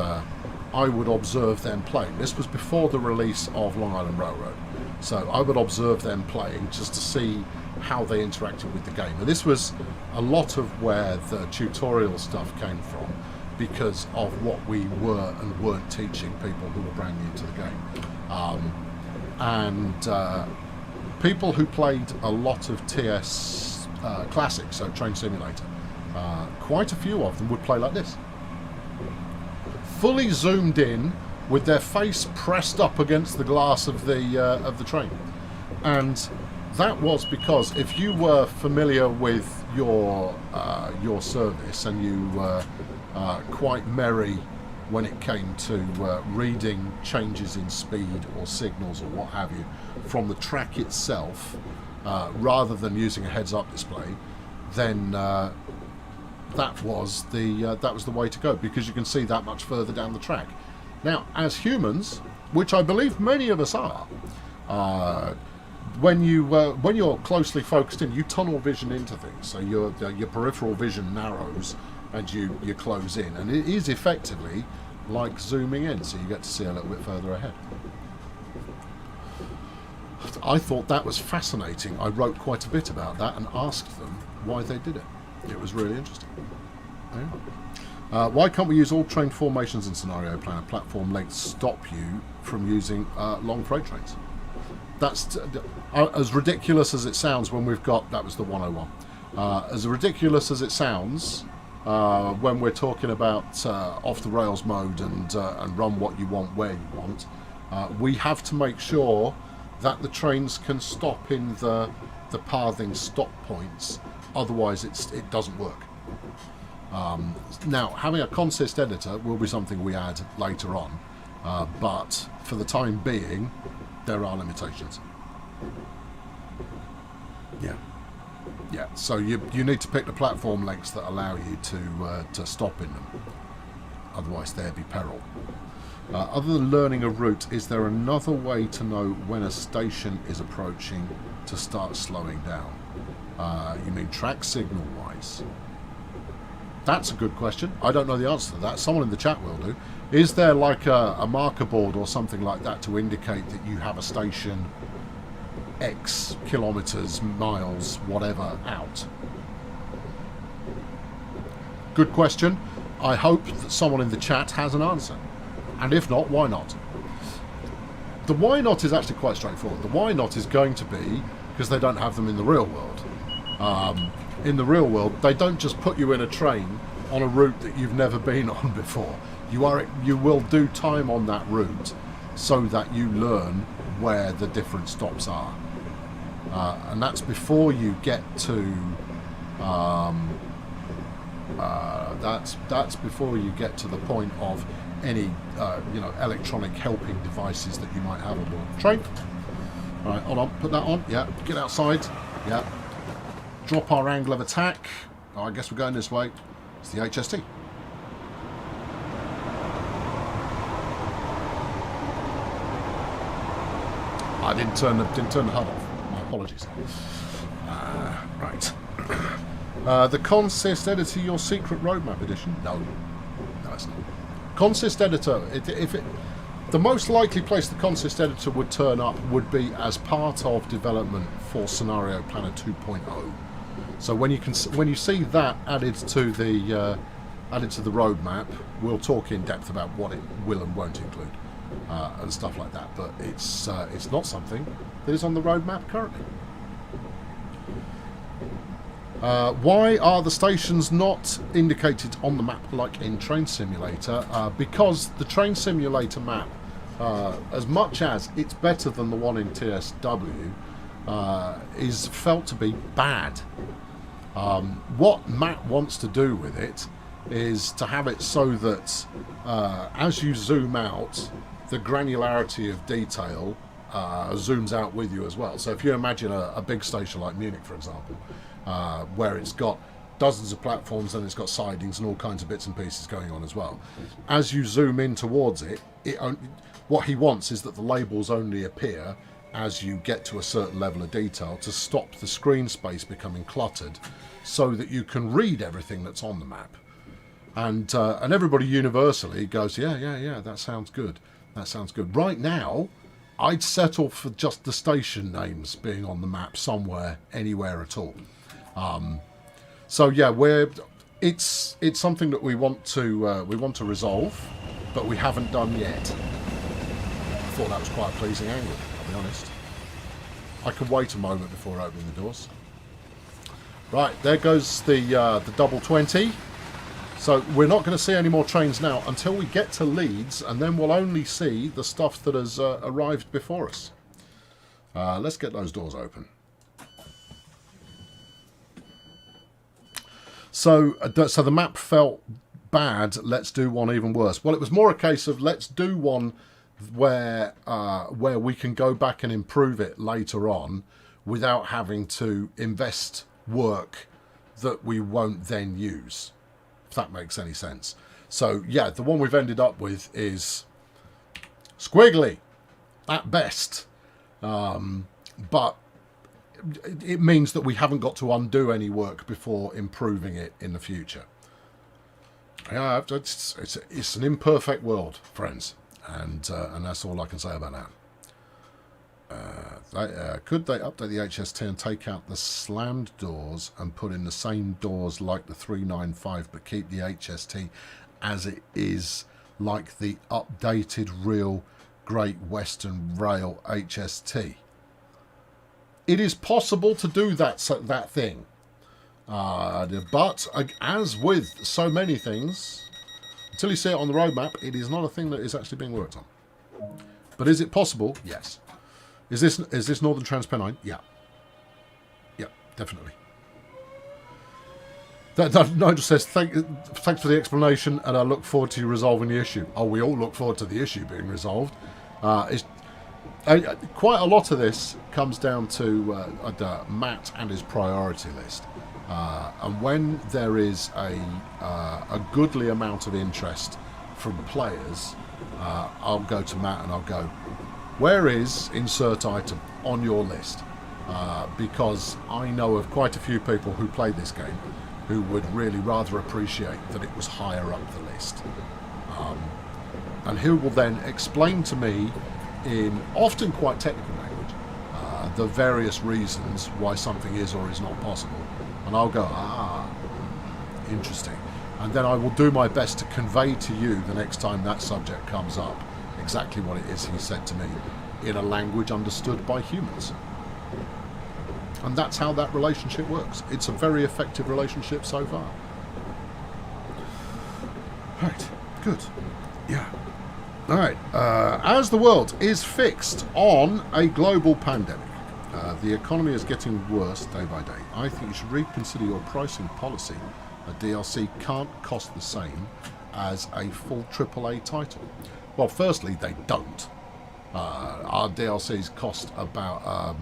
I would observe them playing. This was before the release of Long Island Railroad, so I would observe them playing just to see how they interacted with the game. And this was a lot of where the tutorial stuff came from, because of what we were and weren't teaching people who were brand new to the game. People who played a lot of TS Classic, so Train Simulator, quite a few of them would play like this. Fully zoomed in, with their face pressed up against the glass of the train. And that was because if you were familiar with your service, and you were quite merry when it came to reading changes in speed or signals or what have you from the track itself, rather than using a heads-up display, then that was the way to go, because you can see that much further down the track. Now, as humans, which I believe many of us are, when you're closely focused in, you tunnel vision into things, so your peripheral vision narrows and you close in, and it is effectively like zooming in, so you get to see a little bit further ahead. I thought that was fascinating. I wrote quite a bit about that and asked them why they did it. It was really interesting. Yeah. Why can't we use all train formations in scenario planner? Platform lengths stop you from using long freight trains. That's as ridiculous as it sounds when we've got, that was the 101. As ridiculous as it sounds when we're talking about off the rails mode and run what you want where you want, we have to make sure that the trains can stop in the pathing stop points, otherwise it doesn't work. Now, having a consist editor will be something we add later on, but for the time being, there are limitations. Yeah. So you need to pick the platform lengths that allow you to stop in them. Otherwise, there'd be peril. Other than learning a route, is there another way to know when a station is approaching to start slowing down? You mean track signal wise? That's a good question. I don't know the answer to that. Someone in the chat will do. Is there like a marker board or something like that to indicate that you have a station X kilometres, miles, whatever out? Good question. I hope that someone in the chat has an answer. And if not, why not? The why not is actually quite straightforward. The why not is going to be because they don't have them in the real world. In the real world, they don't just put you in a train on a route that you've never been on before. You will do time on that route so that you learn where the different stops are. And that's before you get to that's before you get to the point of any electronic helping devices that you might have on board the train. All right, hold on, put that on. Yeah, get outside. Yeah, drop our angle of attack. Oh, I guess we're going this way. It's the HST. I didn't turn the HUD off. My apologies. Right. The Consist Editor, your secret roadmap edition? No, it's not. Consist Editor. The most likely place the Consist Editor would turn up would be as part of development for Scenario Planner 2.0. So when you see that added to the roadmap, we'll talk in depth about what it will and won't include and stuff like that. But it's not something that is on the roadmap currently. Why are the stations not indicated on the map like in Train Simulator? Because the Train Simulator map, as much as it's better than the one in TSW, is felt to be bad. What Matt wants to do with it is to have it so that as you zoom out, the granularity of detail zooms out with you as well. So if you imagine a big station like Munich, for example, where it's got dozens of platforms and it's got sidings and all kinds of bits and pieces going on as well. As you zoom in towards it, what he wants is that the labels only appear as you get to a certain level of detail to stop the screen space becoming cluttered so that you can read everything that's on the map. And everybody universally goes, yeah, that sounds good. That sounds good. Right now, I'd settle for just the station names being on the map somewhere, anywhere at all. So yeah, it's something that we want to resolve, but we haven't done yet. I thought that was quite a pleasing angle, I'll be honest. I can wait a moment before opening the doors. Right, there goes the double 20. So we're not going to see any more trains now until we get to Leeds, and then we'll only see the stuff that has arrived before us. Let's get those doors open. So the map felt bad. Let's do one even worse. Well, it was more a case of let's do one where we can go back and improve it later on without having to invest work that we won't then use, if that makes any sense. So yeah, the one we've ended up with is squiggly at best, but it means that we haven't got to undo any work before improving it in the future. Yeah, it's an imperfect world, friends, and that's all I can say about that. Could they update the HST and take out the slammed doors and put in the same doors like the 395, but keep the HST as it is, like the updated real Great Western Rail HST? It is possible to do that thing, but as with so many things, until you see it on the roadmap, it is not a thing that is actually being worked on. But is it possible? Yes. Is this Northern Transpennine? Yeah. Yeah, definitely. Nigel says, thanks for the explanation, and I look forward to you resolving the issue. Oh, we all look forward to the issue being resolved. Quite a lot of this comes down to Matt and his priority list. And when there is a goodly amount of interest from players, I'll go to Matt and I'll go, where is insert item on your list? Because I know of quite a few people who play this game who would really rather appreciate that it was higher up the list. And who will then explain to me in often quite technical language the various reasons why something is or is not possible. And I'll go, interesting. And then I will do my best to convey to you the next time that subject comes up exactly what it is he said to me in a language understood by humans. And that's how that relationship works. It's a very effective relationship so far. Right, good. Yeah. Alright, as the world is fixed on a global pandemic, the economy is getting worse day by day. I think you should reconsider your pricing policy. A DLC can't cost the same as a full AAA title. Well, firstly, they don't. Our DLCs cost about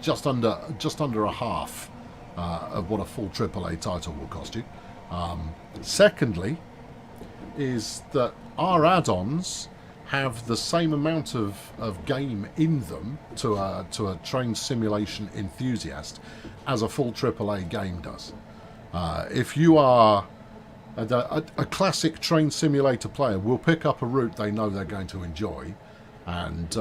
just under a half of what a full AAA title will cost you. Secondly, is that our add-ons have the same amount of game in them to a train simulation enthusiast as a full AAA game does. If you are a classic train simulator player, will pick up a route they know they're going to enjoy, and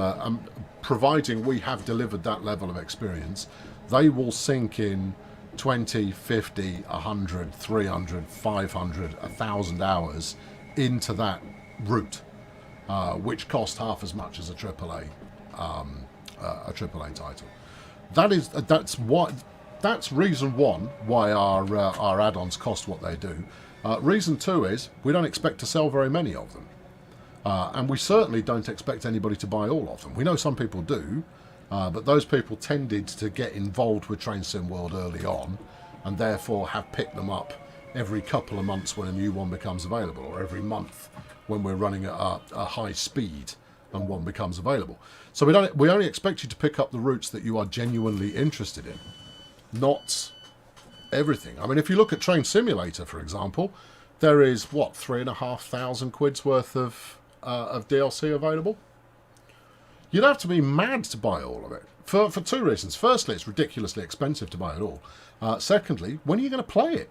providing we have delivered that level of experience, they will sink in 20, 50, 100, 300, 500, 1,000 hours into that route, which cost half as much as a AAA title. That's reason one why our add-ons cost what they do. Reason two is we don't expect to sell very many of them, and we certainly don't expect anybody to buy all of them. We know some people do, but those people tended to get involved with Train Sim World early on, and therefore have picked them up every couple of months when a new one becomes available, or every month when we're running at a high speed and one becomes available. So we only expect you to pick up the routes that you are genuinely interested in, not everything. I mean, if you look at Train Simulator, for example, there is, what, 3,500 quid's worth of DLC available? You'd have to be mad to buy all of it, for two reasons. Firstly, it's ridiculously expensive to buy it all. Secondly, when are you going to play it?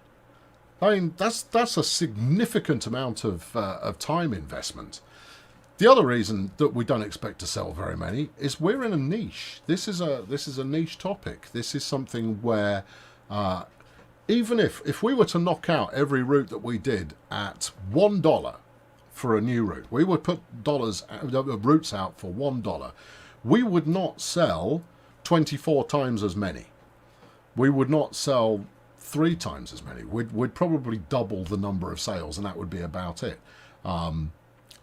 I mean, that's a significant amount of time investment. The other reason that we don't expect to sell very many is we're in a niche. This is a niche topic. This is something where even if we were to knock out every route that we did at $1 for a new route, we would put routes out for $1. We would not sell 24 times as many. We would not sell 3 times as many. We'd probably double the number of sales, and that would be about it.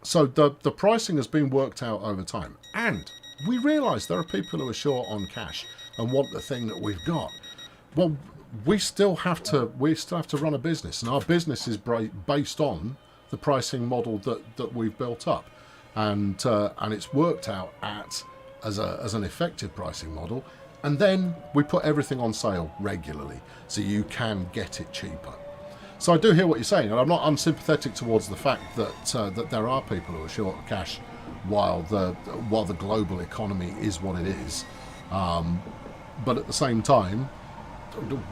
So the pricing has been worked out over time, and we realise there are people who are short on cash and want the thing that we've got. Well, we still have to run a business, and our business is based on the pricing model that we've built up, and it's worked out as an effective pricing model. And then we put everything on sale regularly, so you can get it cheaper. So I do hear what you're saying, and I'm not unsympathetic towards the fact that there are people who are short of cash while the global economy is what it is. But at the same time,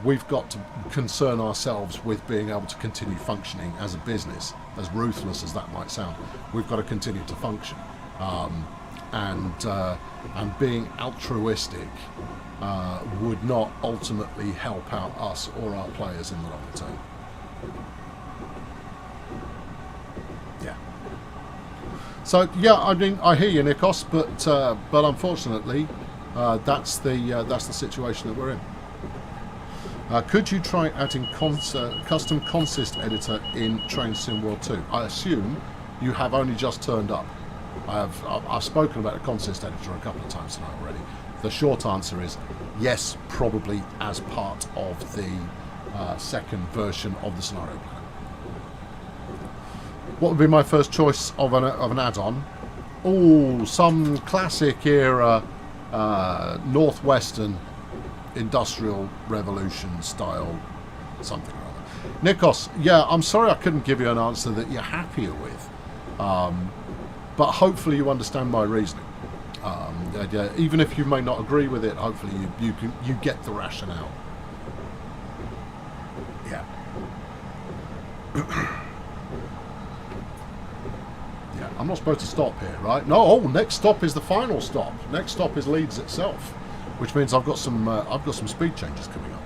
we've got to concern ourselves with being able to continue functioning as a business. As ruthless as that might sound, we've got to continue to function. And being altruistic would not ultimately help out us or our players in the longer term. Yeah. So yeah, I mean, I hear you, Nikos, but unfortunately, that's the situation that we're in. Could you try adding custom consist editor in Train Sim World 2? I assume you have only just turned up. I've spoken about a consist editor a couple of times tonight already. The short answer is yes, probably as part of the second version of the scenario plan. What would be my first choice of an add-on? Oh, some classic era Northwestern Industrial Revolution style something or other. Nikos, yeah, I'm sorry I couldn't give you an answer that you're happier with. But hopefully you understand my reasoning. Even if you may not agree with it, hopefully you get the rationale. Yeah. Yeah, I'm not supposed to stop here, right? No, next stop is the final stop. Next stop is Leeds itself. which means I've got some speed changes coming up.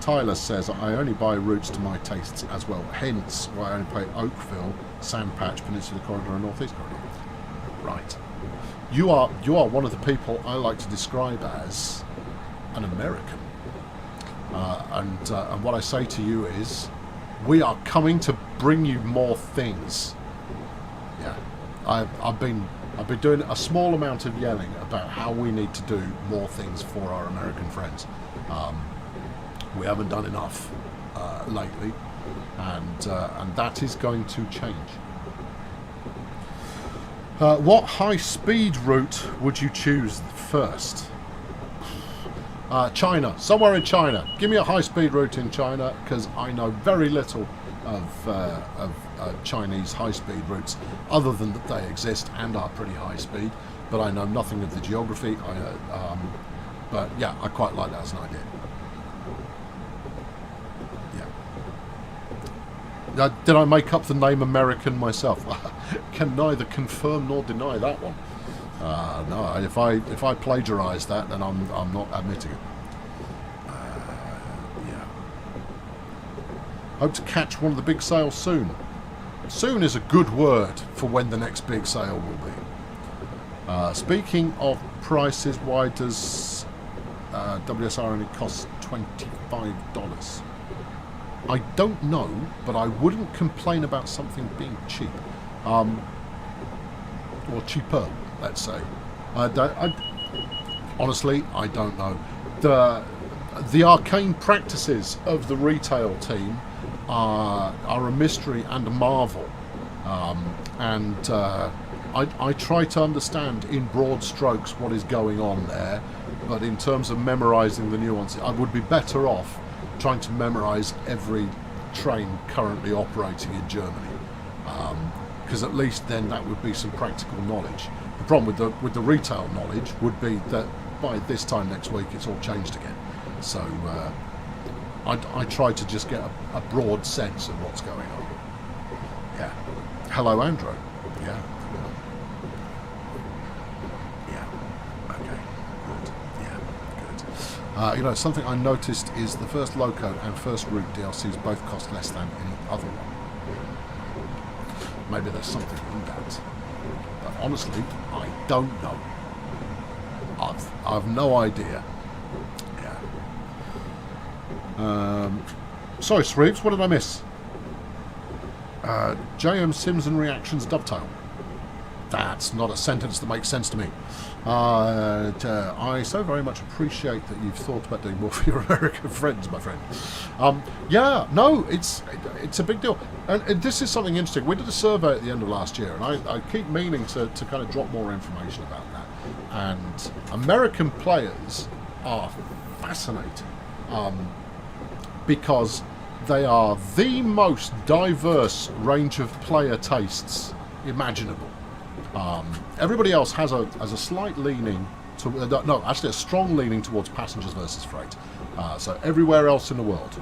Tyler says, I only buy routes to my tastes as well, hence why I only play Oakville, Sandpatch, Peninsula Corridor and Northeast Corridor. Right. You are one of the people I like to describe as an American. And what I say to you is, we are coming to bring you more things. Yeah. I've been doing a small amount of yelling about how we need to do more things for our American friends. We haven't done enough lately, and that is going to change. What high-speed route would you choose first? China, somewhere in China. Give me a high-speed route in China, because I know very little of Chinese high-speed routes, other than that they exist and are pretty high speed. But I know nothing of the geography. But yeah, I quite like that as an idea. Did I make up the name American myself? Can neither confirm nor deny that one. No, if I plagiarise that, then I'm not admitting it. Yeah. Hope to catch one of the big sales soon. Soon is a good word for when the next big sale will be. Speaking of prices, why does WSR only cost $25? I don't know, but I wouldn't complain about something being cheap. Or cheaper, let's say. Honestly, I don't know. The arcane practices of the retail team are a mystery and a marvel. I try to understand in broad strokes what is going on there, but in terms of memorising the nuances, I would be better off trying to memorise every train currently operating in Germany, because at least then that would be some practical knowledge. The problem with the retail knowledge would be that by this time next week it's all changed again. So I try to just get a broad sense of what's going on. Yeah. Hello, Andrew. Yeah. Something I noticed is the first Loco and first Route DLCs both cost less than any other one. Maybe there's something in that. But honestly, I don't know. I've no idea. Yeah. Sorry, Sreeves, what did I miss? JM Simpson reactions dovetail. That's not a sentence that makes sense to me. I so very much appreciate that you've thought about doing more for your American friends, my friend. Yeah, no, it's a big deal. And this is something interesting. We did a survey at the end of last year, and I keep meaning to kind of drop more information about that. And American players are fascinating because they are the most diverse range of player tastes imaginable. Everybody else has a slight leaning to a strong leaning towards passengers versus freight. So everywhere else in the world,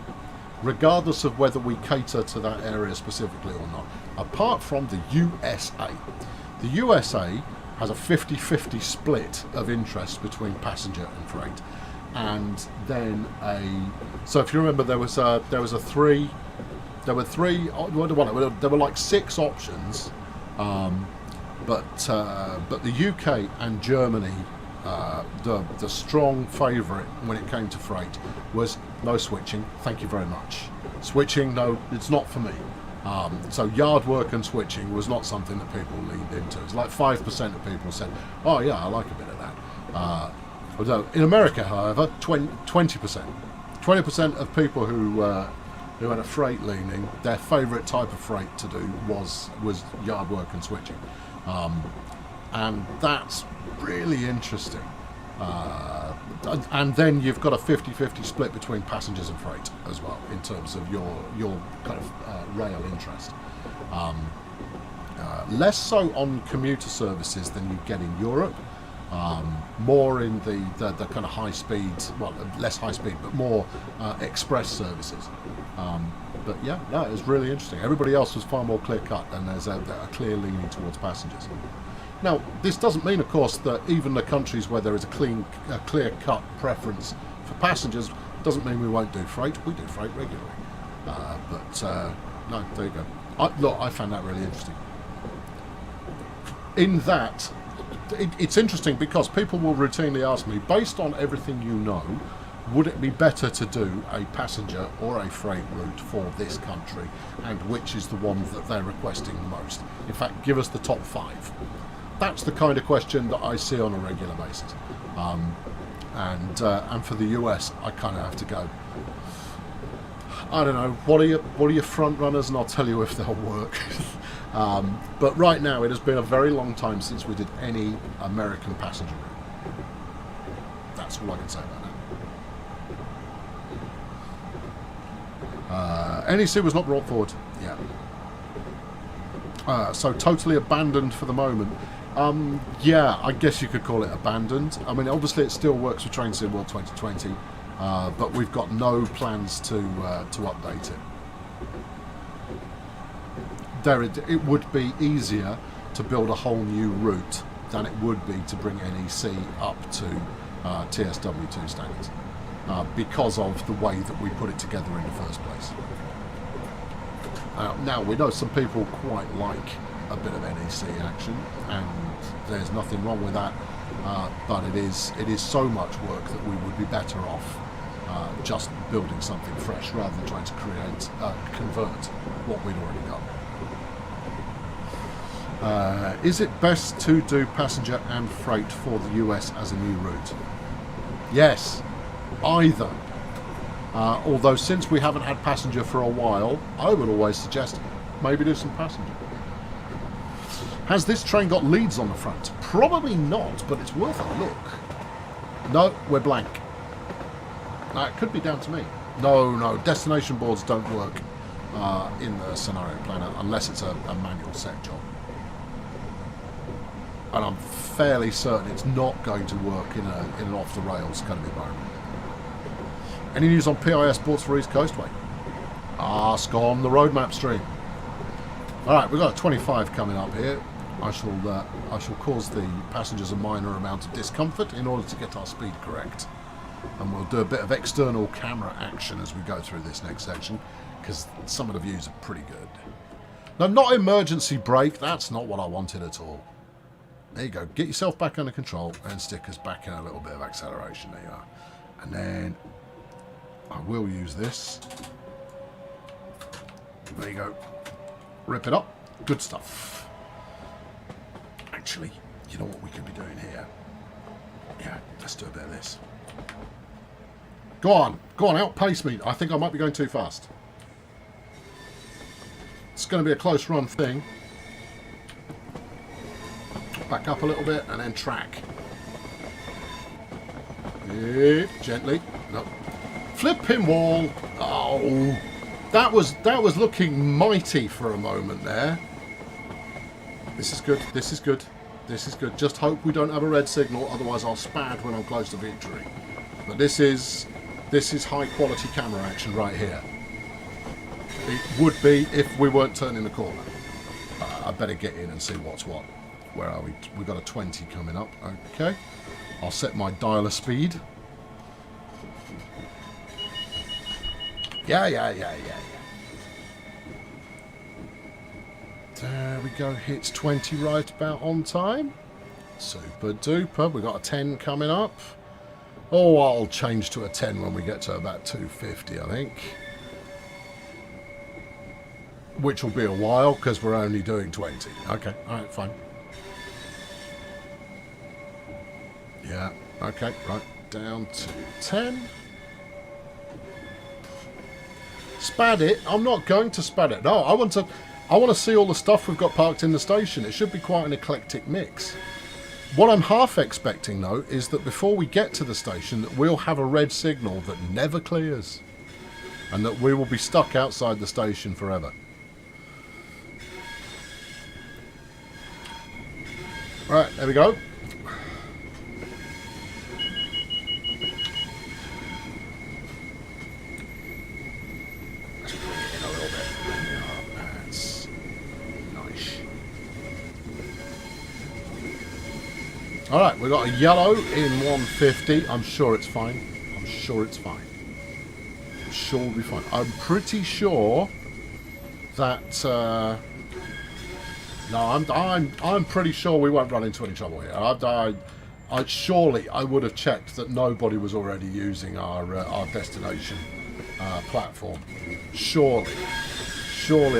regardless of whether we cater to that area specifically or not, apart from the USA. The USA has a 50-50 split of interest between passenger and freight, and then so if you remember, there were like 6 options. But the UK and Germany, the strong favourite when it came to freight was no switching, thank you very much. Switching, no, it's not for me. So yard work and switching was not something that people leaned into. It's like 5% of people said, oh yeah, I like a bit of that. Although in America, however, 20%. 20% of people who had a freight leaning, their favourite type of freight to do was yard work and switching. And that's really interesting. And then you've got a 50-50 split between passengers and freight as well, in terms of your kind of rail interest. Less so on commuter services than you get in Europe. More in the kind of high speed, well, less high speed, but more express services. But yeah, no, it was really interesting. Everybody else was far more clear cut, and there's a clear leaning towards passengers. Now, this doesn't mean, of course, that even the countries where there is a clear-cut preference for passengers doesn't mean we won't do freight. We do freight regularly. No, there you go. Look, I found that really interesting. In that, it's interesting because people will routinely ask me, based on everything you know, would it be better to do a passenger or a freight route for this country, and which is the one that they're requesting the most? In fact, give us the top 5. That's the kind of question that I see on a regular basis. And for the US, I kind of have to go, I don't know, what are your front runners, and I'll tell you if they'll work. But right now, it has been a very long time since we did any American passenger route. That's all I can say about that. NEC was not brought forward. Yeah. So totally abandoned for the moment. Yeah, I guess you could call it abandoned. I mean, obviously it still works for Train Sim World 2020, but we've got no plans to update it. It would be easier to build a whole new route than it would be to bring NEC up to TSW2 standards, because of the way that we put it together in the first place. Now, we know some people quite like a bit of NEC action, and there's nothing wrong with that, but it is so much work that we would be better off just building something fresh rather than trying to convert what we'd already got. Is it best to do passenger and freight for the US as a new route? Yes, either. Although since we haven't had passenger for a while, I would always suggest maybe do some passenger. Has this train got leads on the front? Probably not, but it's worth a look. No, we're blank. It could be down to me. No, destination boards don't work in the scenario planner unless it's a manual set job. And I'm fairly certain it's not going to work in an off-the-rails kind of environment. Any news on PIS boards for East Coastway? Ask on the roadmap stream. Alright, we've got a 25 coming up here. I shall cause the passengers a minor amount of discomfort in order to get our speed correct. And we'll do a bit of external camera action as we go through this next section, because some of the views are pretty good. No, not emergency brake. That's not what I wanted at all. There you go. Get yourself back under control and stick us back in a little bit of acceleration. There you are. And then I will use this. There you go. Rip it up. Good stuff. Actually, you know what we could be doing here? Yeah, let's do a bit of this. Go on, outpace me. I think I might be going too fast. It's going to be a close run thing. Back up a little bit and then track. Yeah, gently. No. Flipping wall. Oh, that was looking mighty for a moment there. This is good. This is good. This is good. Just hope we don't have a red signal, otherwise I'll spad when I'm close to victory. But this is high quality camera action right here. It would be if we weren't turning the corner. I better get in and see what's what. Where are we? We've got a 20 coming up. Okay. I'll set my dialer speed. Yeah. There we go. Hits 20 right about on time. Super duper. We've got a 10 coming up. Oh, I'll change to a 10 when we get to about 250, I think. Which will be a while because we're only doing 20. Okay, alright, fine. Yeah, okay, right. Down to 10. Spad it. I'm not going to spad it. No, I want to see all the stuff we've got parked in the station. It should be quite an eclectic mix. What I'm half expecting, though, is that before we get to the station, that we'll have a red signal that never clears. And that we will be stuck outside the station forever. Right, there we go. Let's bring it in a little bit. There we are. That's nice. All right, we've got a yellow in 150. I'm sure it's fine. I'm sure it's fine. I'm sure we'll be fine. I'm pretty sure that... no, I'm pretty sure we won't run into any trouble here. Surely I would have checked that nobody was already using our destination platform. Surely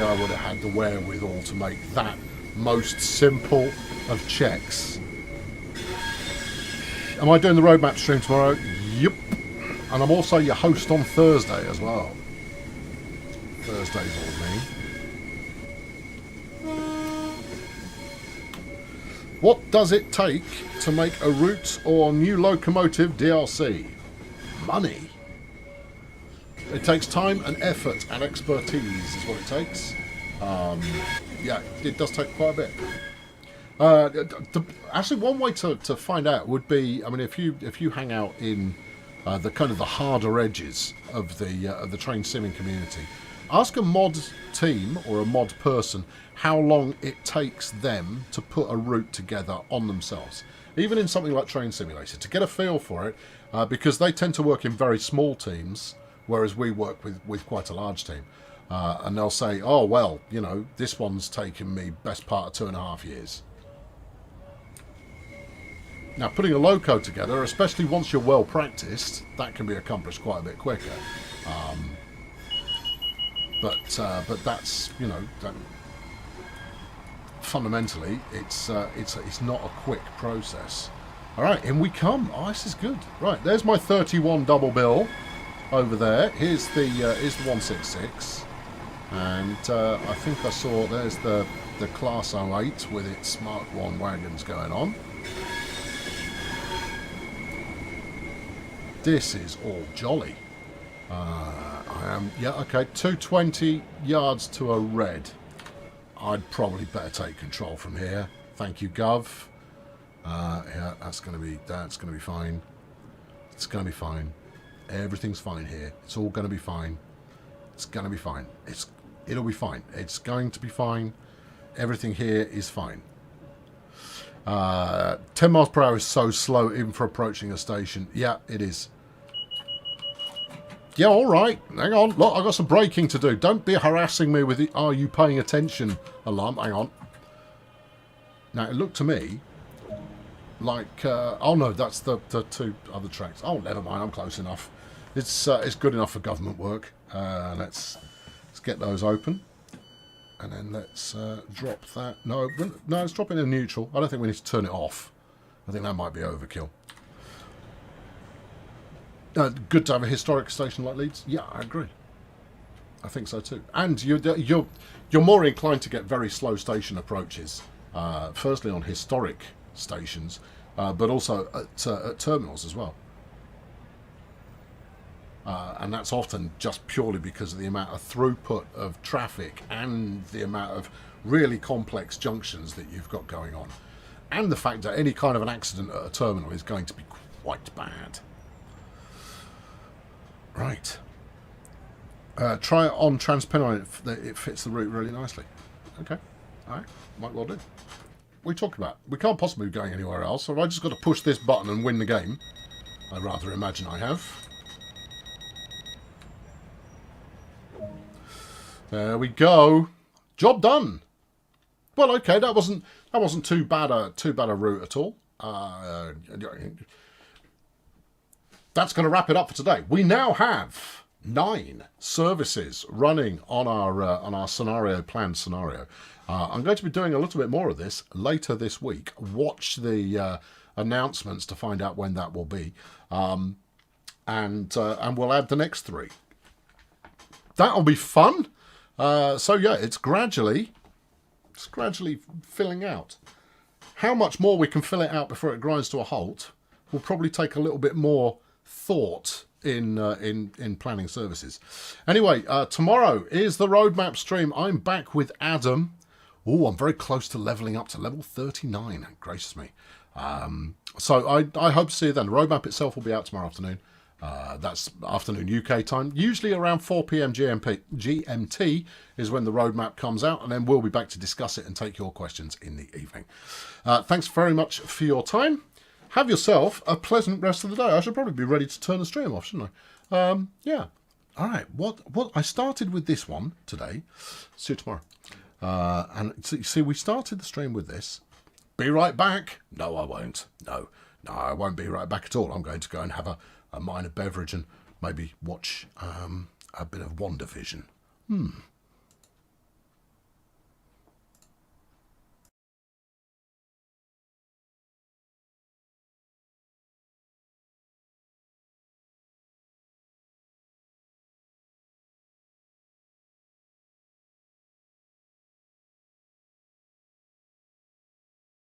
I would have had the wherewithal to make that most simple of checks. Am I doing the roadmap stream tomorrow? Yep. And I'm also your host on Thursday as well. Thursday's all me. What does it take to make a route or new locomotive DLC? Money. It takes time and effort and expertise is what it takes. Yeah, it does take quite a bit. Actually, one way to find out would be, I mean, if you hang out in the kind of the harder edges of the train simming community, ask a mod team or a mod person how long it takes them to put a route together on themselves, even in something like Train Simulator, to get a feel for it, because they tend to work in very small teams, whereas we work with quite a large team. And they'll say, oh, well, you know, this one's taken me best part of 2.5 years. Now, putting a loco together, especially once you're well practiced, that can be accomplished quite a bit quicker. But that's, you know, fundamentally, it's not a quick process. All right, in we come. Oh, this is good. Right, there's my 31 double bill over there. Here's the 166, and I think I saw there's the Class 08 with its Mark 1 wagons going on. This is all jolly. Yeah, okay, 220 yards to a red. I'd probably better take control from here. Thank you, Gov. Yeah, that's gonna be fine. It's gonna be fine. Everything's fine here. It's all gonna be fine. It's gonna be fine. It'll be fine. It's going to be fine. Everything here is fine. 10 miles per hour is so slow even for approaching a station. Yeah, it is. Yeah, all right. Hang on. Look, I've got some braking to do. Don't be harassing me with the "are you paying attention" alarm. Hang on. Now, it looked to me like... oh, no, that's the two other tracks. Oh, never mind. I'm close enough. It's good enough for government work. Let's get those open. And then let's drop that. No, let's drop it in neutral. I don't think we need to turn it off. I think that might be overkill. Good to have a historic station like Leeds. Yeah, I agree. I think so too. And you're more inclined to get very slow station approaches. Firstly on historic stations, but also at terminals as well. And that's often just purely because of the amount of throughput of traffic and the amount of really complex junctions that you've got going on. And the fact that any kind of an accident at a terminal is going to be quite bad. Right. Try it on Transpennine. It fits the route really nicely. Okay. All right. Might well do. What are you talking about? We can't possibly be going anywhere else. So have I just got to push this button and win the game? I rather imagine I have. There we go. Job done. Well, okay, that wasn't too bad a route at all. That's going to wrap it up for today. We now have 9 services running on our planned scenario. I'm going to be doing a little bit more of this later this week. Watch the announcements to find out when that will be, and we'll add the next 3. That'll be fun. So yeah, it's gradually filling out. How much more we can fill it out before it grinds to a halt will probably take a little bit more thought in planning services. Anyway, tomorrow is the roadmap stream. I'm back with Adam. Oh, I'm very close to leveling up to level 39. Gracious me. So I hope to see you then. The roadmap itself will be out tomorrow afternoon. That's afternoon UK time. Usually around 4 p.m. GMT is when the roadmap comes out, and then we'll be back to discuss it and take your questions in the evening. Thanks very much for your time. have yourself a pleasant rest of the day. I should probably be ready to turn the stream off, shouldn't I? Yeah. All right. What I started with this one today. See you tomorrow. And see, we started the stream with this. Be right back. No, I won't. No, I won't be right back at all. I'm going to go and have a minor beverage and maybe watch a bit of WandaVision.